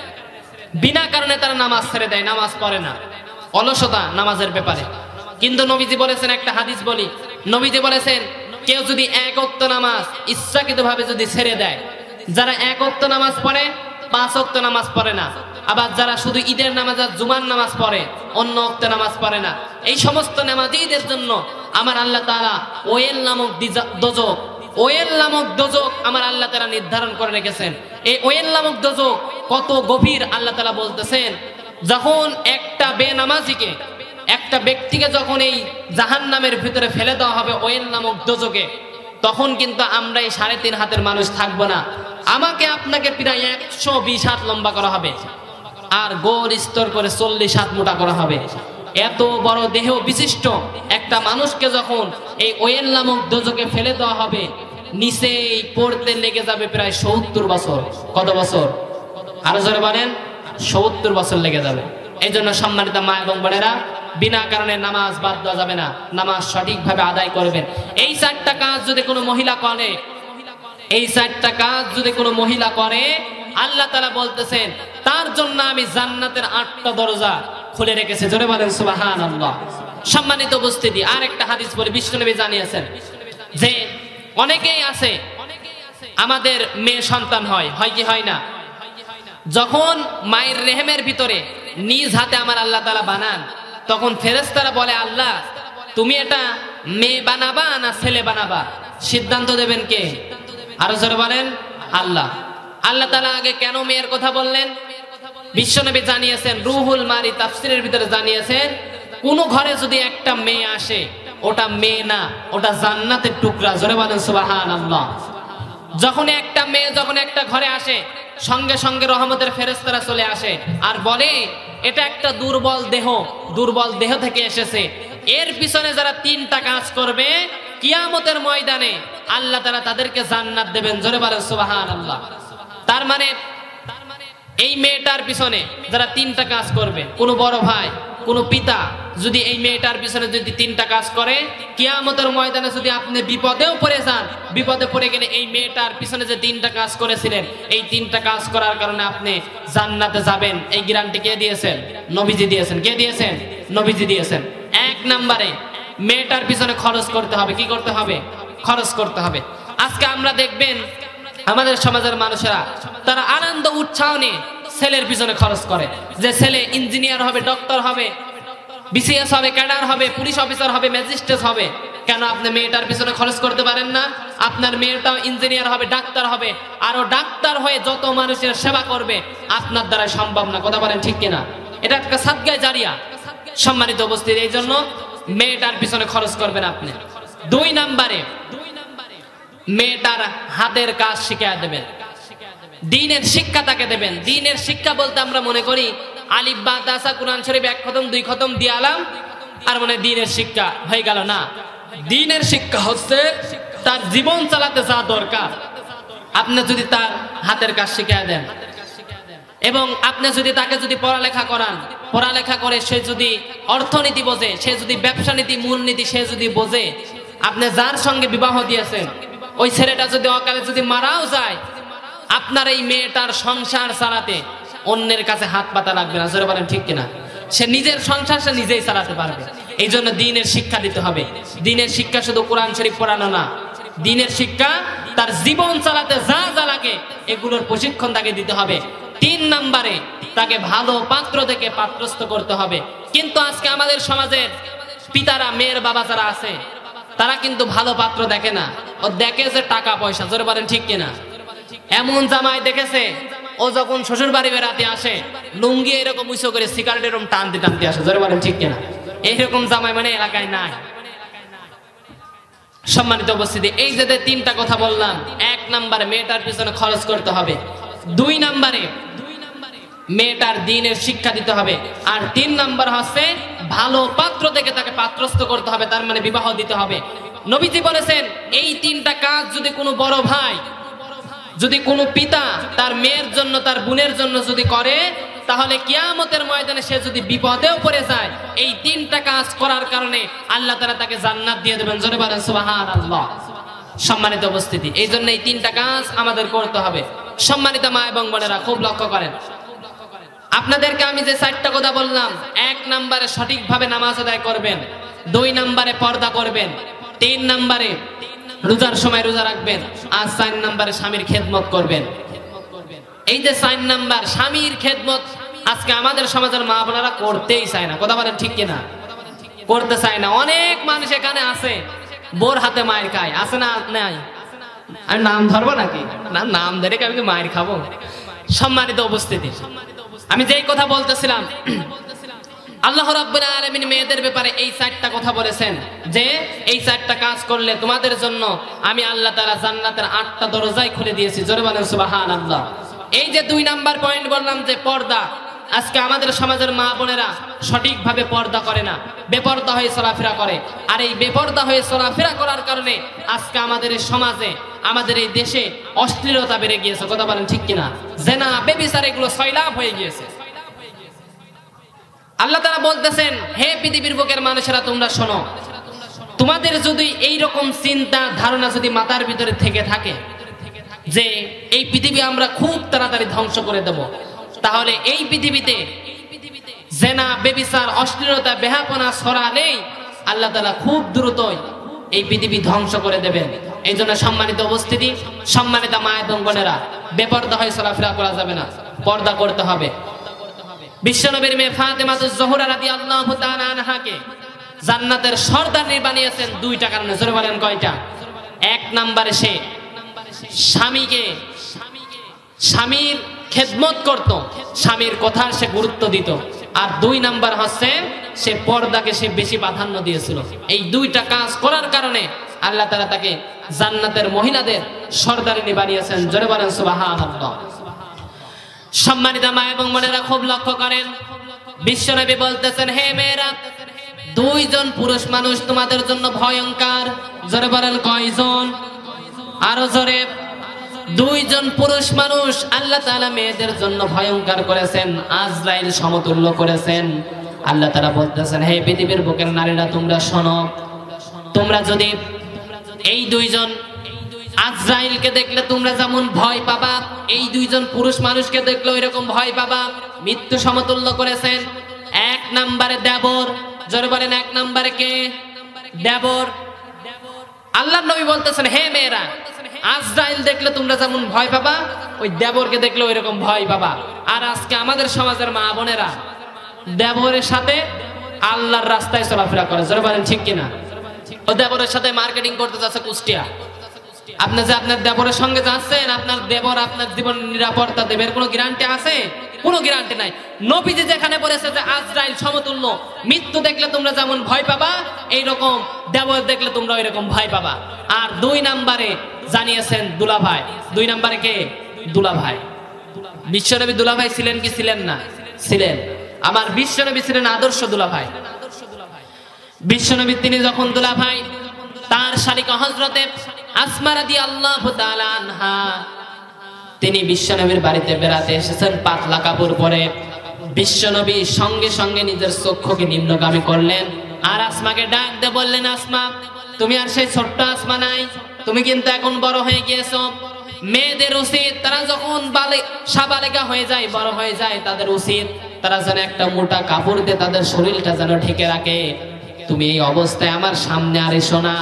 বিনা কারণে তারা নামাজ ছেড়ে দেয়, নামাজ পড়ে না, অলসতা নামাজের ব্যাপারে। কিন্তু নবীজি বলেছেন, একটা হাদিস বলি, নবীজি বলেছেন, কেউ যদি 1 ওয়াক্ত নামাজ ইচ্ছাকৃতভাবে যদি ছেড়ে দেয়, যারা 1 ওয়াক্ত নামাজ পড়ে 5 ওয়াক্ত নামাজ পড়ে না, আবার যারা শুধু ঈদের নামাজ আর জুমার নামাজ পড়ে, অন্য ওয়াক্তে নামাজ পড়ে না, এই সমস্ত নামাজীদের জন্য আমার আল্লাহ তাআলা ওয়েল নামক দোজখ, ওয়েল নামক দোজখ আমার আল্লাহ তাআলা নির্ধারণ করে রেখেছেন। এই ওয়েল নামক দোজখ কত গভীর আল্লাহ তাআলা বলতেছেন, যখন একটা বেনামাজিকে, একটা ব্যক্তিকে যখন এই জাহান্নামের ভিতরে ফেলে দেওয়া হবে ওয়েল নামক দোজখে, তখন কিন্তু আমরা এই 3.5 হাতের মানুষ থাকবো না। আমাকে আপনাকে প্রায় 120 হাত লম্বা করা হবে, আর গোল স্তর করে 40 হাত মোটা করা হবে। এত বড় দেহ বিশিষ্ট একটা মানুষকে যখন এই ওয়েল নামক দোজখে ফেলে দেওয়া হবে, নিচেই পড়তে লেগে যাবে প্রায় 70 বছর। কত বছর? আরো জোরে বলেন, 70 বছর লেগে যাবে। এই জন্য সম্মানিত মা এবং বোনেরা, বিনা কারণে নামাজ বাদ দেওয়া যাবে না, নামাজ সঠিকভাবে আদায় করবেন। এই 4টা কাজ যদি কোনো মহিলা করে, এই 4টা কাজ যদি কোনো মহিলা করে, আল্লাহ তাআলা বলতেছেন তার জন্য আমি জান্নাতের 8টা দরজা খুলে রেখেছি। জোরে বলেন সুবহানাল্লাহ। সম্মানিত উপস্থিতি, আর একটা হাদিস বলে বিশ্বনবী জানিয়েছেন যে অনেকেই আছে আমাদের মেয়ে সন্তান হয়, হয় কি হয় না? যখন মায়ের রেহেমের ভিতরে নিজ হাতে আমার আল্লাহ তাআলা বানান, তখন ফেরেশতারা বলে, আল্লাহ তুমি এটা মেয়ে বানাবা না ছেলে বানাবা, সিদ্ধান্ত দেবেন কে? আরো জোরে বলেন আল্লাহ। আল্লাহ তাআলা আগে কেন মেয়ের কথা বললেন? বিশ্বনবী জানিয়েছেন, রুহুল মানি তাফসিরের ভিতরে জানিয়েছেন, কোন ঘরে যদি একটা মেয়ে আসে ওটা মেয়ে না, ওটা জান্নাতের টুকরা। জোরে বলেন সুবহানাল্লাহ। যখন একটা মেয়ে যখন একটা ঘরে আসে, সঙ্গে সঙ্গে রহমতের ফেরেশতারা চলে আসে আর বলে এটা একটা দুর্বল দেহ থেকে এসেছে। এর পিছনে যারা 3টা কাজ করবে কিয়ামতের ময়দানে আল্লাহ তাআলা তাদেরকে জান্নাত দেবেন। জোরে বলেন সুবহানাল্লাহ। তার মানে এই মেয়েটার পিছনে যারা 3টা কাজ করবে, কোনো বড় ভাই, কোনো পিতা যদি এই মেয়েটার পিছনে যদি 3টা কাজ করে, কিয়ামতের ময়দানে যদি আপনি বিপদেও পড়ে যান, বিপদে পড়ে গেলে এই মেয়েটার পিছনে যে 3টা কাজ করেছিলেন, এই 3টা কাজ করার কারণে আপনি জান্নাতে যাবেন। এই গ্যারান্টি কে দিয়েছেন? নবীজি দিয়েছেন। কে দিয়েছেন? নবীজি দিয়েছেন। 1 নম্বরে মেয়েটার পিছনে খরচ করতে হবে। কি করতে হবে? খরচ করতে হবে। আজকে আমরা দেখবেন আমাদের সমাজের মানুষেরা তারা আনন্দ উৎসাহ নিয়ে ছেলের পিছনে খরচ করে, যে ছেলে ইঞ্জিনিয়ার হবে, ডক্টর হবে, বিসিএস হবে, ক্যাডার হবে, পুলিশ অফিসার হবে, ম্যাজিস্ট্রেট হবে। কেন আপনি মেয়েটার পিছনে খরচ করতে পারেন না? আপনার মেয়েটাও ইঞ্জিনিয়ার হবে, ডাক্তার হবে, আরো ডাক্তার হয়ে যত মানুষের সেবা করবে, আপনার দ্বারা সম্ভব না। কথা বলেন ঠিক কিনা? এটা একটা সাদগায়ে জারিয়া। সম্মানিত উপস্থিতি, এই জন্য মেয়েটার পিছনে খরচ করবেন আপনি। 2 নম্বরে মেয়েটার হাতের কাজ শিখিয়ে দেবেন, দ্বীনের শিক্ষা তাকে দেবেন। দ্বীনের শিক্ষা বলতে আমরা মনে করি আলিফ বা তাসা, কুরআন শরীফ 1 খতম 2 খতম দিয়ে আলাম আর মানে দ্বীনের শিক্ষা হয়ে গেল না। দ্বীনের শিক্ষা হচ্ছে তার জীবন চালাতে যা দরকার আপনি যদি তার হাতের কাজ শিখিয়ে দেন, এবং আপনি যদি তাকে যদি পড়ালেখা করান, পড়ালেখা করে সে যদি অর্থনীতি বোঝে, সে যদি ব্যবসা নীতি মূলনীতি সে যদি বোঝে, আপনি যার সঙ্গে বিবাহ দিয়েছেন ওই ছেলেটা যদি অকালে যদি মারাও যায়, আপনার এই মেয়েটার সংসার চালাতে অন্যের কাছে হাত পাতা লাগবে না। জোরে বলেন ঠিক কিনা? সে নিজের সংসার সে নিজেই চালাতে পারবে। এই জন্য দ্বীনের শিক্ষা দিতে হবে। দ্বীনের শিক্ষা শুধু কোরআন শরীফ পড়ানো না, দ্বীনের শিক্ষা তার জীবন চালাতে যা যা লাগে এগুলোর প্রশিক্ষণ তাকে দিতে হবে। 3 নম্বরে তাকে ভালো পাত্র থেকে পাত্রস্থ করতে হবে। কিন্তু আজকে আমাদের সমাজের পিতারা, মেয়ের বাবা যারা আছে, তারা কিন্তু ভালো পাত্র দেখে না, ও দেখে যে টাকা পয়সা। জোরে বলেন ঠিক কিনা? এমন জামাই দেখেছে, ও যখন শ্বশুর বাড়ি বেড়াতে আসে লুঙ্গি এরকম উঁচু করে সিগারেট এরকম টানতে টানতে আসে। জোরে বলেন ঠিক কিনা? এইরকম জামাই মানে এলাকায় নাই। সম্মানিত উপস্থিতি, এই যে 3টা কথা বললাম, 1 নম্বরে মেয়েটার পিছনে খরচ করতে হবে, 2 নম্বরে মেয়েটার দ্বীনের শিক্ষা দিতে হবে, আর 3 নম্বর হচ্ছে ভালো পাত্র থেকে তাকে পাত্রস্থ করতে হবে, তার মানে বিবাহ দিতে হবে। নবীজি বলেছেন এই 3টা কাজ যদি কোনো বড় ভাই, যদি কোনো পিতা তার মেয়ের জন্য, তার বোনের জন্য যদি করে, তাহলে কিয়ামতের ময়দানে সে যদি বিপদেও পড়ে যায়, এই 3টা কাজ করার কারণে আল্লাহ তাআলা তাকে জান্নাত দিয়ে দেবেন। জোরে বলেন সুবহানাল্লাহ। সম্মানিত উপস্থিতি, এই জন্য এই 3টা কাজ আমাদের করতে হবে। সম্মানিত মা এবং বোনেরা, খুব লক্ষ্য করেন, আপনাদেরকে আমি যে 4টা কথা বললাম, 1 নম্বরে সঠিকভাবে নামাজ আদায় করবেন, 2 নম্বরে পর্দা করবেন, 3 নম্বরে রোজার সময় রোজা রাখবেন, আর 4 নম্বরে স্বামীর খেদমত করবেন। এই যে 4 নম্বর স্বামীর খেদমত আজকে আমাদের সমাজের মা বোনেরা করতেই চায় না। কথা বলেন ঠিক কিনা? করতে চায় না। অনেক মানুষ এখানে আছে বোর হাতে মায়ের খায়, আছে না? নাই? আমি নাম ধরবো নাকি? না, নাম ধরে আমি মায়ের খাবো? সম্মানিত উপস্থিতি, আমি যেই কথা বলতেছিলাম, আল্লাহ রাব্বুল আলামিন মেয়েদের ব্যাপারে এই 4টা কথা বলেছেন যে এই 4টা কাজ করলে তোমাদের জন্য আমি আল্লাহ তাআলা জান্নাতের 8টা দরজাই খুলে দিয়েছি। জোরে বলেন সুবহানাল্লাহ। এই যে 2 নাম্বার পয়েন্ট বললাম যে পর্দা, আজকে আমাদের সমাজের মা বোনেরা সঠিকভাবে পর্দা করে না, বেপর্দা হয়ে চলাফেরা করে। আর এই বেপর্দা হয়ে চলাফেরা করার কারণে আজকে আমাদের এই সমাজে, আমাদের এই দেশে অশ্লীলতা বেড়ে গিয়েছে। কথা বলেন ঠিক কিনা? জেনা, বেবিচার এগুলো সয়লাভ হয়ে গিয়েছে। আল্লাহ তাআলা বলতেছেন, হে পৃথিবীর বুকের মানুষেরা তোমরা শোনো, তোমাদের যদি এই রকম চিন্তা ধারণা যদি মাথার ভিতরে থেকে থাকে যে এই পৃথিবী আমরা খুব তাড়াতাড়ি ধ্বংস করে দেব, তাহলে এই পৃথিবীতে জেনা, বেবিচার, অশ্লীলতা, বেহাপনা ছড়ালেই আল্লাহ তাআলা খুব দ্রুতই এই পৃথিবী ধ্বংস করে দেবেন। এই জন্য সম্মানিত উপস্থিতি, সম্মানিত মা এবং বোনেরা, বেপর্দা হয়ে চলাফেরা করা যাবে না, পর্দা করতে হবে। বিশ্বনবীর মেয়ে ফাতেমাতুজ জোহরা রাদিয়াল্লাহু তাআলা আনহাকে জান্নাতের সর্দারনি বানিয়েছেন দুইটা কারণে। জোরে বলেন কয়টা? এক নম্বরে সে স্বামীর খেদমত করত, স্বামীর কথার সে গুরুত্ব দিত। আর দুই নাম্বার হচ্ছে সে পর্দাকে সে বেশি প্রাধান্য দিয়েছিল। এই দুইটা কাজ করার কারণে আল্লাহ তাআলা তাকে জান্নাতের মহিলাদের সর্দারিনী বানিয়েছেন। জোরে বলেন সুবহানাল্লাহ। সম্মানিত মা এবং বোনেরা খুব লক্ষ্য করেন, বিশ্বনবী বলতেছেন, হে মেয়েরা, দুইজন পুরুষ মানুষ তোমাদের জন্য ভয়ঙ্কর। জোরে বলেন কয়জন? আরো জোরে। দুইজন পুরুষ মানুষ আল্লাহ তাআলা মেয়েদের জন্য ভয়ঙ্কর করেছেন, আজরাইল সমতুল্য করেছেন। আল্লাহ তাআলা বলতেছেন, হে পৃথিবীর বুকের নারীরা তোমরা শোনো, তোমরা যদি এই দুইজন আজরাইলকে দেখলে তোমরা যেমন ভয় পাবা, এই দুইজন পুরুষ মানুষকে দেখলে এরকম ভয় পাবা। মৃত্যু সমতুল্য করেছেন। এক নম্বরে দেবর। জোরে বলেন এক নম্বরে কে? দেবর। আল্লাহর নবী বলতেছেন, হে মেয়েরা, আজরাইল দেখলে তোমরা যেমন ভয় পাবা, ওই দেবরকে দেখলে ওইরকম ভয় পাবা। আর আজকে আমাদের সমাজের মা বোনেরা দেবরের সাথে আল্লাহর রাস্তায় চলাফেরা করে। জোরে বলেন ঠিক কিনা? ও দেবরের সাথে মার্কেটিং করতে যাচ্ছে কুষ্টিয়া। আপনি যে আপনার দেবরের সঙ্গে যাচ্ছেন, আপনার দেবর আপনার জীবন নিরাপত্তা দেবে, এর কোনো গ্যারান্টি আছে? কোনো গ্যারান্টি নাই। নবীজি যেখানে বলেছে যে আজরাইল সমতুল্য, মৃত্যু দেখলে তোমরা যেমন ভয় পাবা, এইরকম দেবর দেখলে তোমরা ওইরকম ভয় পাবা। আর দুই নম্বরে জানিয়েছেন দুলাভাই। দুই নম্বরে কে? দুলাভাই। বিশ্বনবী দুলাভাই ছিলেন কি ছিলেন না? ছিলেন। আমার বিশ্বনবী ছিলেন আদর্শ দুলাভাই। বিশ্বনবী তিনি যখন দুলাভাই, তার শালিকা হযরতে আসমা রাদিয়াল্লাহু তাআলা আনহা, তিনি বিশ্বনবীর বাড়িতে বেড়াতে এসেছেন পাতলা কাপড় পরে। বিশ্বনবী সঙ্গে সঙ্গে নিজের চক্ষুকে নিম্নগামী করলেন আর আসমাকে ডাক দিয়ে বললেন, আসমা, তুমি আর সেই ছোট্ট আসমা নাই, তুমি কিন্তু এখন বড় হয়ে গিয়েছো। মেয়েদের উচিত তারা যখন সাবালিকা হয়ে যায়, বড় হয়ে যায়, তাদের উচিত তারা যেন একটা মোটা কাপড় দিয়ে তাদের শরীরটা যেন ঢেকে রাখে। তুমি এই অবস্থায় আমার সামনে আর এসো না।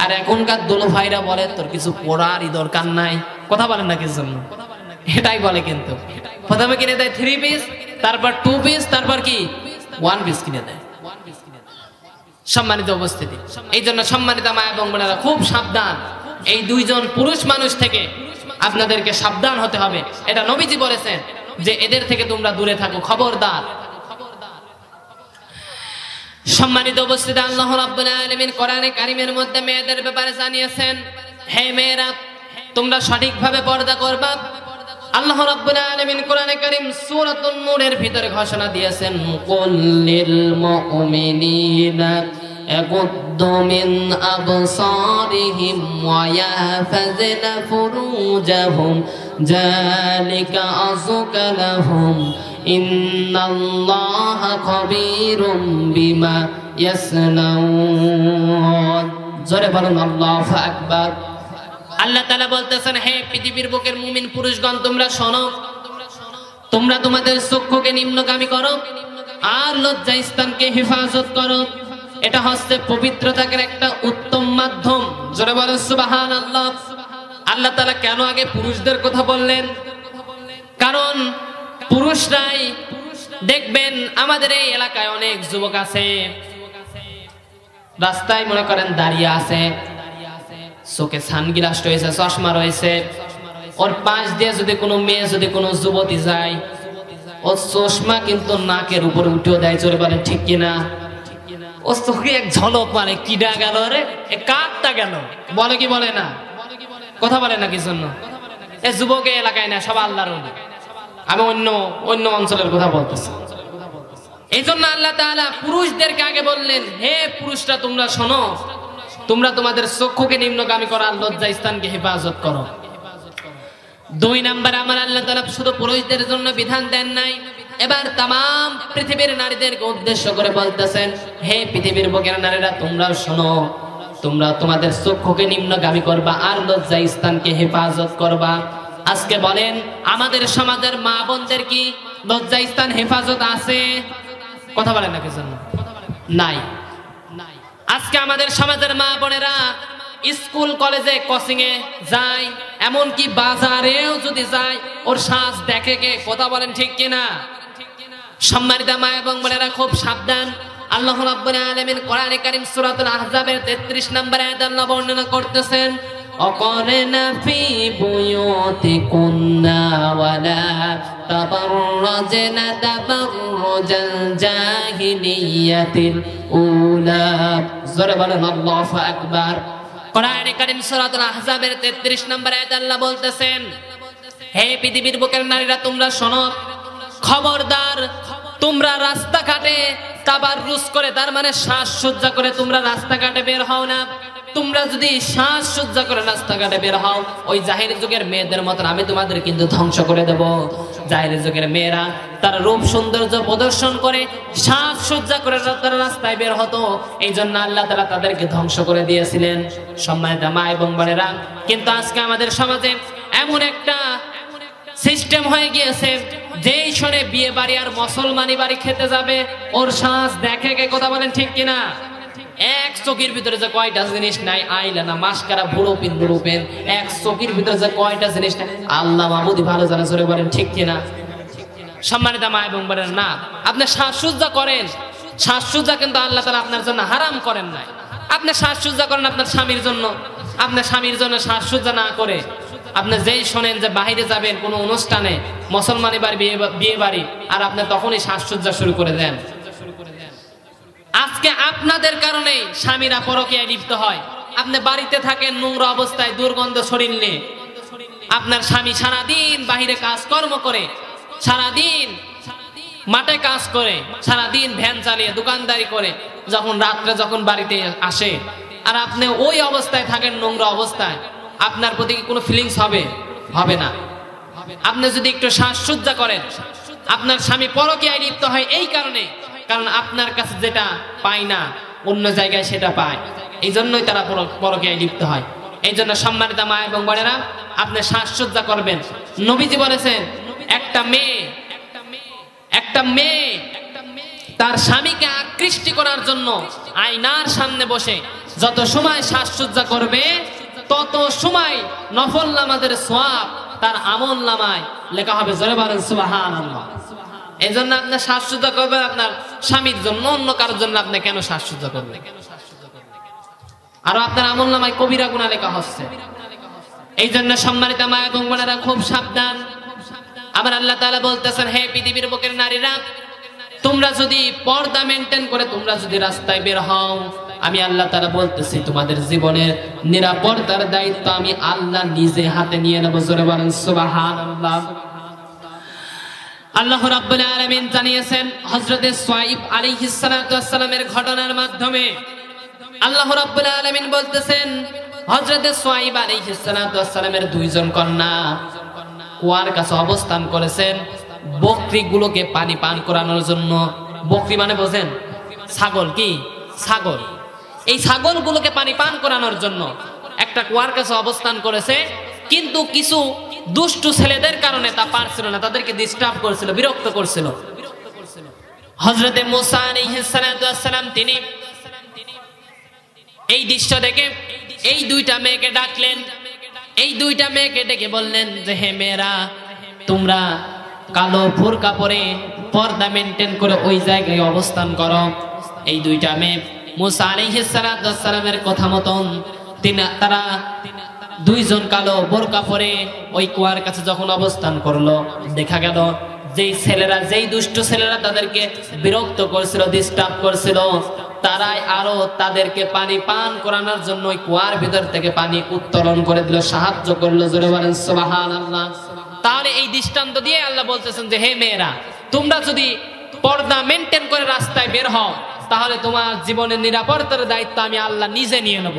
আর এখনকার দুলো ভাইরা বলে তোর কিছু পরারই দরকার নাই। কথা বলেন না কিছু জন্য, এটাই বলে। কিন্তু প্রথমে কিনে দেয় 3 পিস, তারপর 2 পিস, তারপর কি 1 পিস কিনে দেয়। সম্মানিত উপস্থিতি, এই জন্য সম্মানিত মা এবং বোনেরা খুব সাবধান। এই দুইজন পুরুষ মানুষ থেকে আপনাদেরকে সাবধান হতে হবে। এটা নবীজি বলেছেন যে এদের থেকে তোমরা দূরে থাকো, খবরদার। সম্মানিত উপস্থিতি, আল্লাহ রাব্বুল আলামিন কোরআনে কারীমের মধ্যে মেয়েদের ব্যাপারে জানিয়েছেন, হে মেয়েরা, তোমরা সঠিকভাবে পর্দা করবা। আল্লাহ রাব্বুল আলামিন কোরআনে কারীম সূরাতুন নূরের ভিতরে ঘোষণা দিয়েছেন, কুল্লিল মুমিনিনা ইয়াগুদ্দু মিন আবসারিহিম ওয়া ইয়াহফাযনা ফুরুজাহুম যালিকা আযকা লাহুম ইন্নাল্লাহা খাবীরুম বিমা ইয়াসনাউন। জোরে বলুন আল্লাহু আকবার। আল্লাহ তাআলা বলতেছেন, হে পৃথিবীর বুকের মুমিন পুরুষগণ, তোমরা শোনো, তোমরা তোমাদের চক্ষুকে নিম্নগামী করো আর লজ্জা স্থানকে হেফাজত করো। এটা হচ্ছে পবিত্রতার একটা উত্তম মাধ্যম। জোরে বলেন সুবহানাল্লাহ। আল্লাহ তাআলা কেন আগে পুরুষদের কথা বললেন? কারণ পুরুষরাই দেখবেন আমাদের এই এলাকায় অনেক যুবক আছে, রাস্তায় মনে করেন দাঁড়িয়ে আছে, চোখে সানগ্লাস রয়েছে, চশমা রয়েছে, ওর পাশ দিয়ে যদি কোনো মেয়ে, যদি কোনো যুবতী যায়, ও চশমা কিন্তু নাকের উপরে উঠেও দেয়। জোরে বলেন ঠিক কিনা? ও চোখে এক ঝলক মারে, কিডা গেল রে, এ কাকটা গেল, বলে কি বলে না? কথা বলে না কি জন্য? এ যুবকে এলাকায় না, সব আল্লাহর ওলি। আমি অন্য অঞ্চলের কথা বলতেছি। এই জন্য আল্লাহ তাআলা পুরুষদেরকে আগে বললেন, হে পুরুষরা, তোমরা শোনো, তোমরা তোমাদের চক্ষুকে নিম্নগামী করো আর লজ্জা স্থানকে হেফাজত করো। 2 নম্বরে আমার আল্লাহ তাআলা শুধু পুরুষদের জন্য বিধান দেন নাই, এবার তাম পৃথিবীর নারীদেরকে উদ্দেশ্য করে বলতেছেন, হে পৃথিবীর বুকের নারীরা, তোমরাও শোনো, তোমরা তোমাদের চক্ষুকে নিম্নগামী করবা আর লজ্জা স্থানকে হেফাজত করবা। আজকে বলেন আমাদের সমাজের মা বোনদের কি লজ্জা স্থান হেফাজত আছে? কথা বলেন না কিছু নাই। আজকে আমাদের সমাজের মা বোনেরা স্কুল কলেজে কোচিং এ যায়, এমনকি বাজারেও যদি যায়, ওর সাজ দেখে কে? কথা বলেন ঠিক কিনা? সম্মানিত মা এবং বোনেরা খুব সাবধান। আল্লাহ রাব্বুল আলামিন কোরআনে কারীম সূরাতুল আহজাবের 33 নম্বর আয়াতে আল্লাহ বর্ণনা করতেছেন অকরনা ফি বুয়ুতিকুন্না ওয়ালা তাবাররাজনা তাবাররুজাল জাহিলিয়াতিল উলা জোরে বলেন আল্লাহু আকবার। কোরআনে কারীম সূরাতুল আহজাবের 33 নম্বর আয়াতে আল্লাহ বলতেছেন হে পৃথিবীর বুকের নারীরা তোমরা শোনো, খবরদার তোমরা রাস্তাঘাটে তাবাররুজ করে, তার মানে সাজসজ্জা করে তোমরা রাস্তাঘাটে বের হও না। তোমরা যদি সাজসজ্জা করে রাস্তাঘাটে বের হও, ওই জাহিলি যুগের মেয়েদের মতন আমি তোমাদের কিন্তু ধ্বংস করে দেব। জাহিলি যুগের মেয়েরা তারা রূপ সৌন্দর্য প্রদর্শন করে সাজসজ্জা করে তারা রাস্তায় বের হতো, এই জন্য আল্লাহ তাআলা তাদেরকে ধ্বংস করে দিয়েছিলেন। সম্মানিত মা এবং বোনেরা, কিন্তু আজকে আমাদের সমাজে এমন একটা সিস্টেম হয়ে গিয়েছে, যেই শোনে বিয়ে বাড়ি আর মুসলমানি বাড়ি খেতে যাবে ওর সাজ দেখে কে, কথা বলেন ঠিক কিনা? এক চোখের ভিতরে যে কয়টা জিনিস নাই, আইলানা মাস্কারা ভুরো পিন্দুরু পেন, এক চোখের ভিতরে যে কয়টা জিনিস নাই আল্লাহ মাহমুদি ভালো জানা, জোরে বলেন ঠিক কিনা? সম্মানিত মা এবং বোনেরা, না আপনি সাজসজ্জা করেন, সাজসজ্জা কিন্তু আল্লাহ তাআলা আপনার জন্য হারাম করেন নাই। আপনি সাজসজ্জা করেন আপনার স্বামীর জন্য, আপনার স্বামীর জন্য সাজসজ্জা না করে আপনি যেই শোনেন যে বাইরে যাবেন কোনো অনুষ্ঠানে, মুসলমানি বাড়ি বিয়ে বাড়ি, আর আপনি তখনই সাজসজ্জা শুরু করে দেন। আজকে আপনাদের কারণে স্বামীরা পরকীয়ায় লিপ্ত হয়। আপনি বাড়িতে থাকেন নোংরা অবস্থায়, দুর্গন্ধ শরীর নিয়ে, আপনার স্বামী সারাদিন বাহিরে কাজকর্ম করে, সারাদিন মাঠে কাজ করে, সারাদিন ভ্যান চালিয়ে দোকানদারি করে, যখন রাত্রে যখন বাড়িতে আসে আর আপনি ওই অবস্থায় থাকেন নোংরা অবস্থায়, আপনার প্রতি কোনো ফিলিংস হবে? হবে না। আপনি যদি একটু সাজসজ্জা করেন, আপনার স্বামী পরকীয়ায় লিপ্ত হয় এই কারণে, কারণ আপনার কাছে যেটা পায় না অন্য জায়গায় সেটা পায়, এই জন্যই তারা পরকীয়ায় লিপ্ত হয়। এই জন্য সম্মানিত মা এবং বোনেরা, আপনি সাজসজ্জা করবেন। নবীজি বলেছেন একটা মেয়ে তার স্বামীকে আকৃষ্ট করার জন্য আয়নার সামনে বসে যত সময় সাজসজ্জা করবে তত সময় নফল নামাজের সওয়াব তার আমল নামায় লেখা হবে। জোরে বলেন সুবহানাল্লাহ। এই জন্য আপনি সাজসজ্জা করবেন আপনার স্বামীর জন্য, অন্য কারোর জন্য আপনি কেন সাজসজ্জা করবেন? আর আপনার আমল নামায় কবিরা গুনাহ লেখা হচ্ছে। এই জন্য সম্মানিত মা এবং বোনেরা খুব সাবধান। আমার আল্লাহ তাআলা বলতেছেন হে পৃথিবীর বুকের নারীরা, তোমরা যদি পর্দা মেইনটেইন করে তোমরা যদি রাস্তায় বের হও, আমি আল্লাহ তাআলা বলতেছি তোমাদের জীবনের নিরাপত্তার দায়িত্ব আমি আল্লাহ নিজে হাতে নিয়ে নেব। জোরে বলেন সুবহানাল্লাহ। আল্লাহ রাব্বুল আলামিন জানিয়েছেন হযরত সুয়াইব আলাইহিস সালাতু ওয়াস সালামের ঘটনার মাধ্যমে। আল্লাহ রাব্বুল আলামিন বলতেছেন হযরত সুয়াইব আলাইহিস সালাতু ওয়াস সালামের দুইজন কন্যা কুয়ার কাছে অবস্থান করেছেন বকরিগুলোকে পানি পান করানোর জন্য। বকরি মানে বোঝেন? ছাগল। কি ছাগল? এই ছাগলগুলোকে পানি পান করানোর জন্য একটা কুয়ার কাছে অবস্থান করেছে, কিন্তু কিছু দুষ্টু ছেলেদের কারণে তা পারছিল না, তাদেরকে ডিস্টার্ব করছিল, বিরক্ত করছিল। হযরতে মুসা আলাইহিস সালাতু ওয়াস সালাম তিনি এই দৃশ্য দেখে এই দুইটা মেয়েকে ডাকলেন। এই দুইটা মেয়েকে ডেকে বললেন যে হে মেয়েরা, তোমরা কালো বোরকা পরে পর্দা মেইনটেইন করে ওই জায়গায় অবস্থান করো। এই দুইটা মেয়ে মুসা আলাইহিস সালাতু ওয়াস সালামের কথা মতন তারা দুইজন কালো বোরকা পরে ওই কুয়ার কাছে যখন অবস্থান করলো, দেখা গেল যেই ছেলেরা, যেই দুষ্ট ছেলেরা তাদেরকে বিরক্ত করছিল, ডিস্টার্ব করছিল, তারাই আরো তাদেরকে পানি পান করানোর জন্য ওই কুয়ার ভিতর থেকে পানি উত্তোলন করে দিল, সাহায্য করলো। জোরে বলেন সুবহানাল্লাহ। তাহলে এই দৃষ্টান্ত দিয়ে আল্লাহ বলতেছেন যে হে মেয়েরা, তোমরা যদি পর্দা মেইনটেইন করে রাস্তায় বের হও, তাহলে তোমার জীবনের নিরাপত্তার দায়িত্ব আমি আল্লাহ নিজে নিয়ে নেব।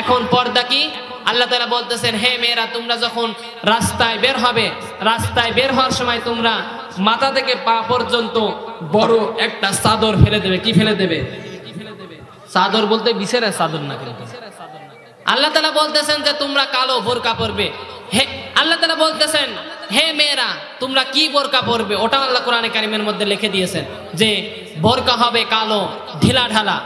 এখন পর্দা কি? আল্লাহ তাআলা বলতেছেন হে মেয়েরা, তোমরা যখন রাস্তায় বের হবে, রাস্তায় বের হওয়ার সময় তোমরা মাথা থেকে পা পর্যন্ত বড় একটা চাদর ফেলে দেবে। কি ফেলে দেবে? চাদর বলতে বিছানার চাদর না, কিন্তু আল্লাহ তাআলা বলতেছেন যে তোমরা কালো বোরকা পরবে। হে আল্লাহ তাআলা বলতেছেন হে মেয়েরা, তোমরা কি বোরকা পরবে ওটা আল্লাহ কোরআনে কারিমের মধ্যে লিখে দিয়েছেন যে বোরকা হবে কালো ঢিলা ঢালা।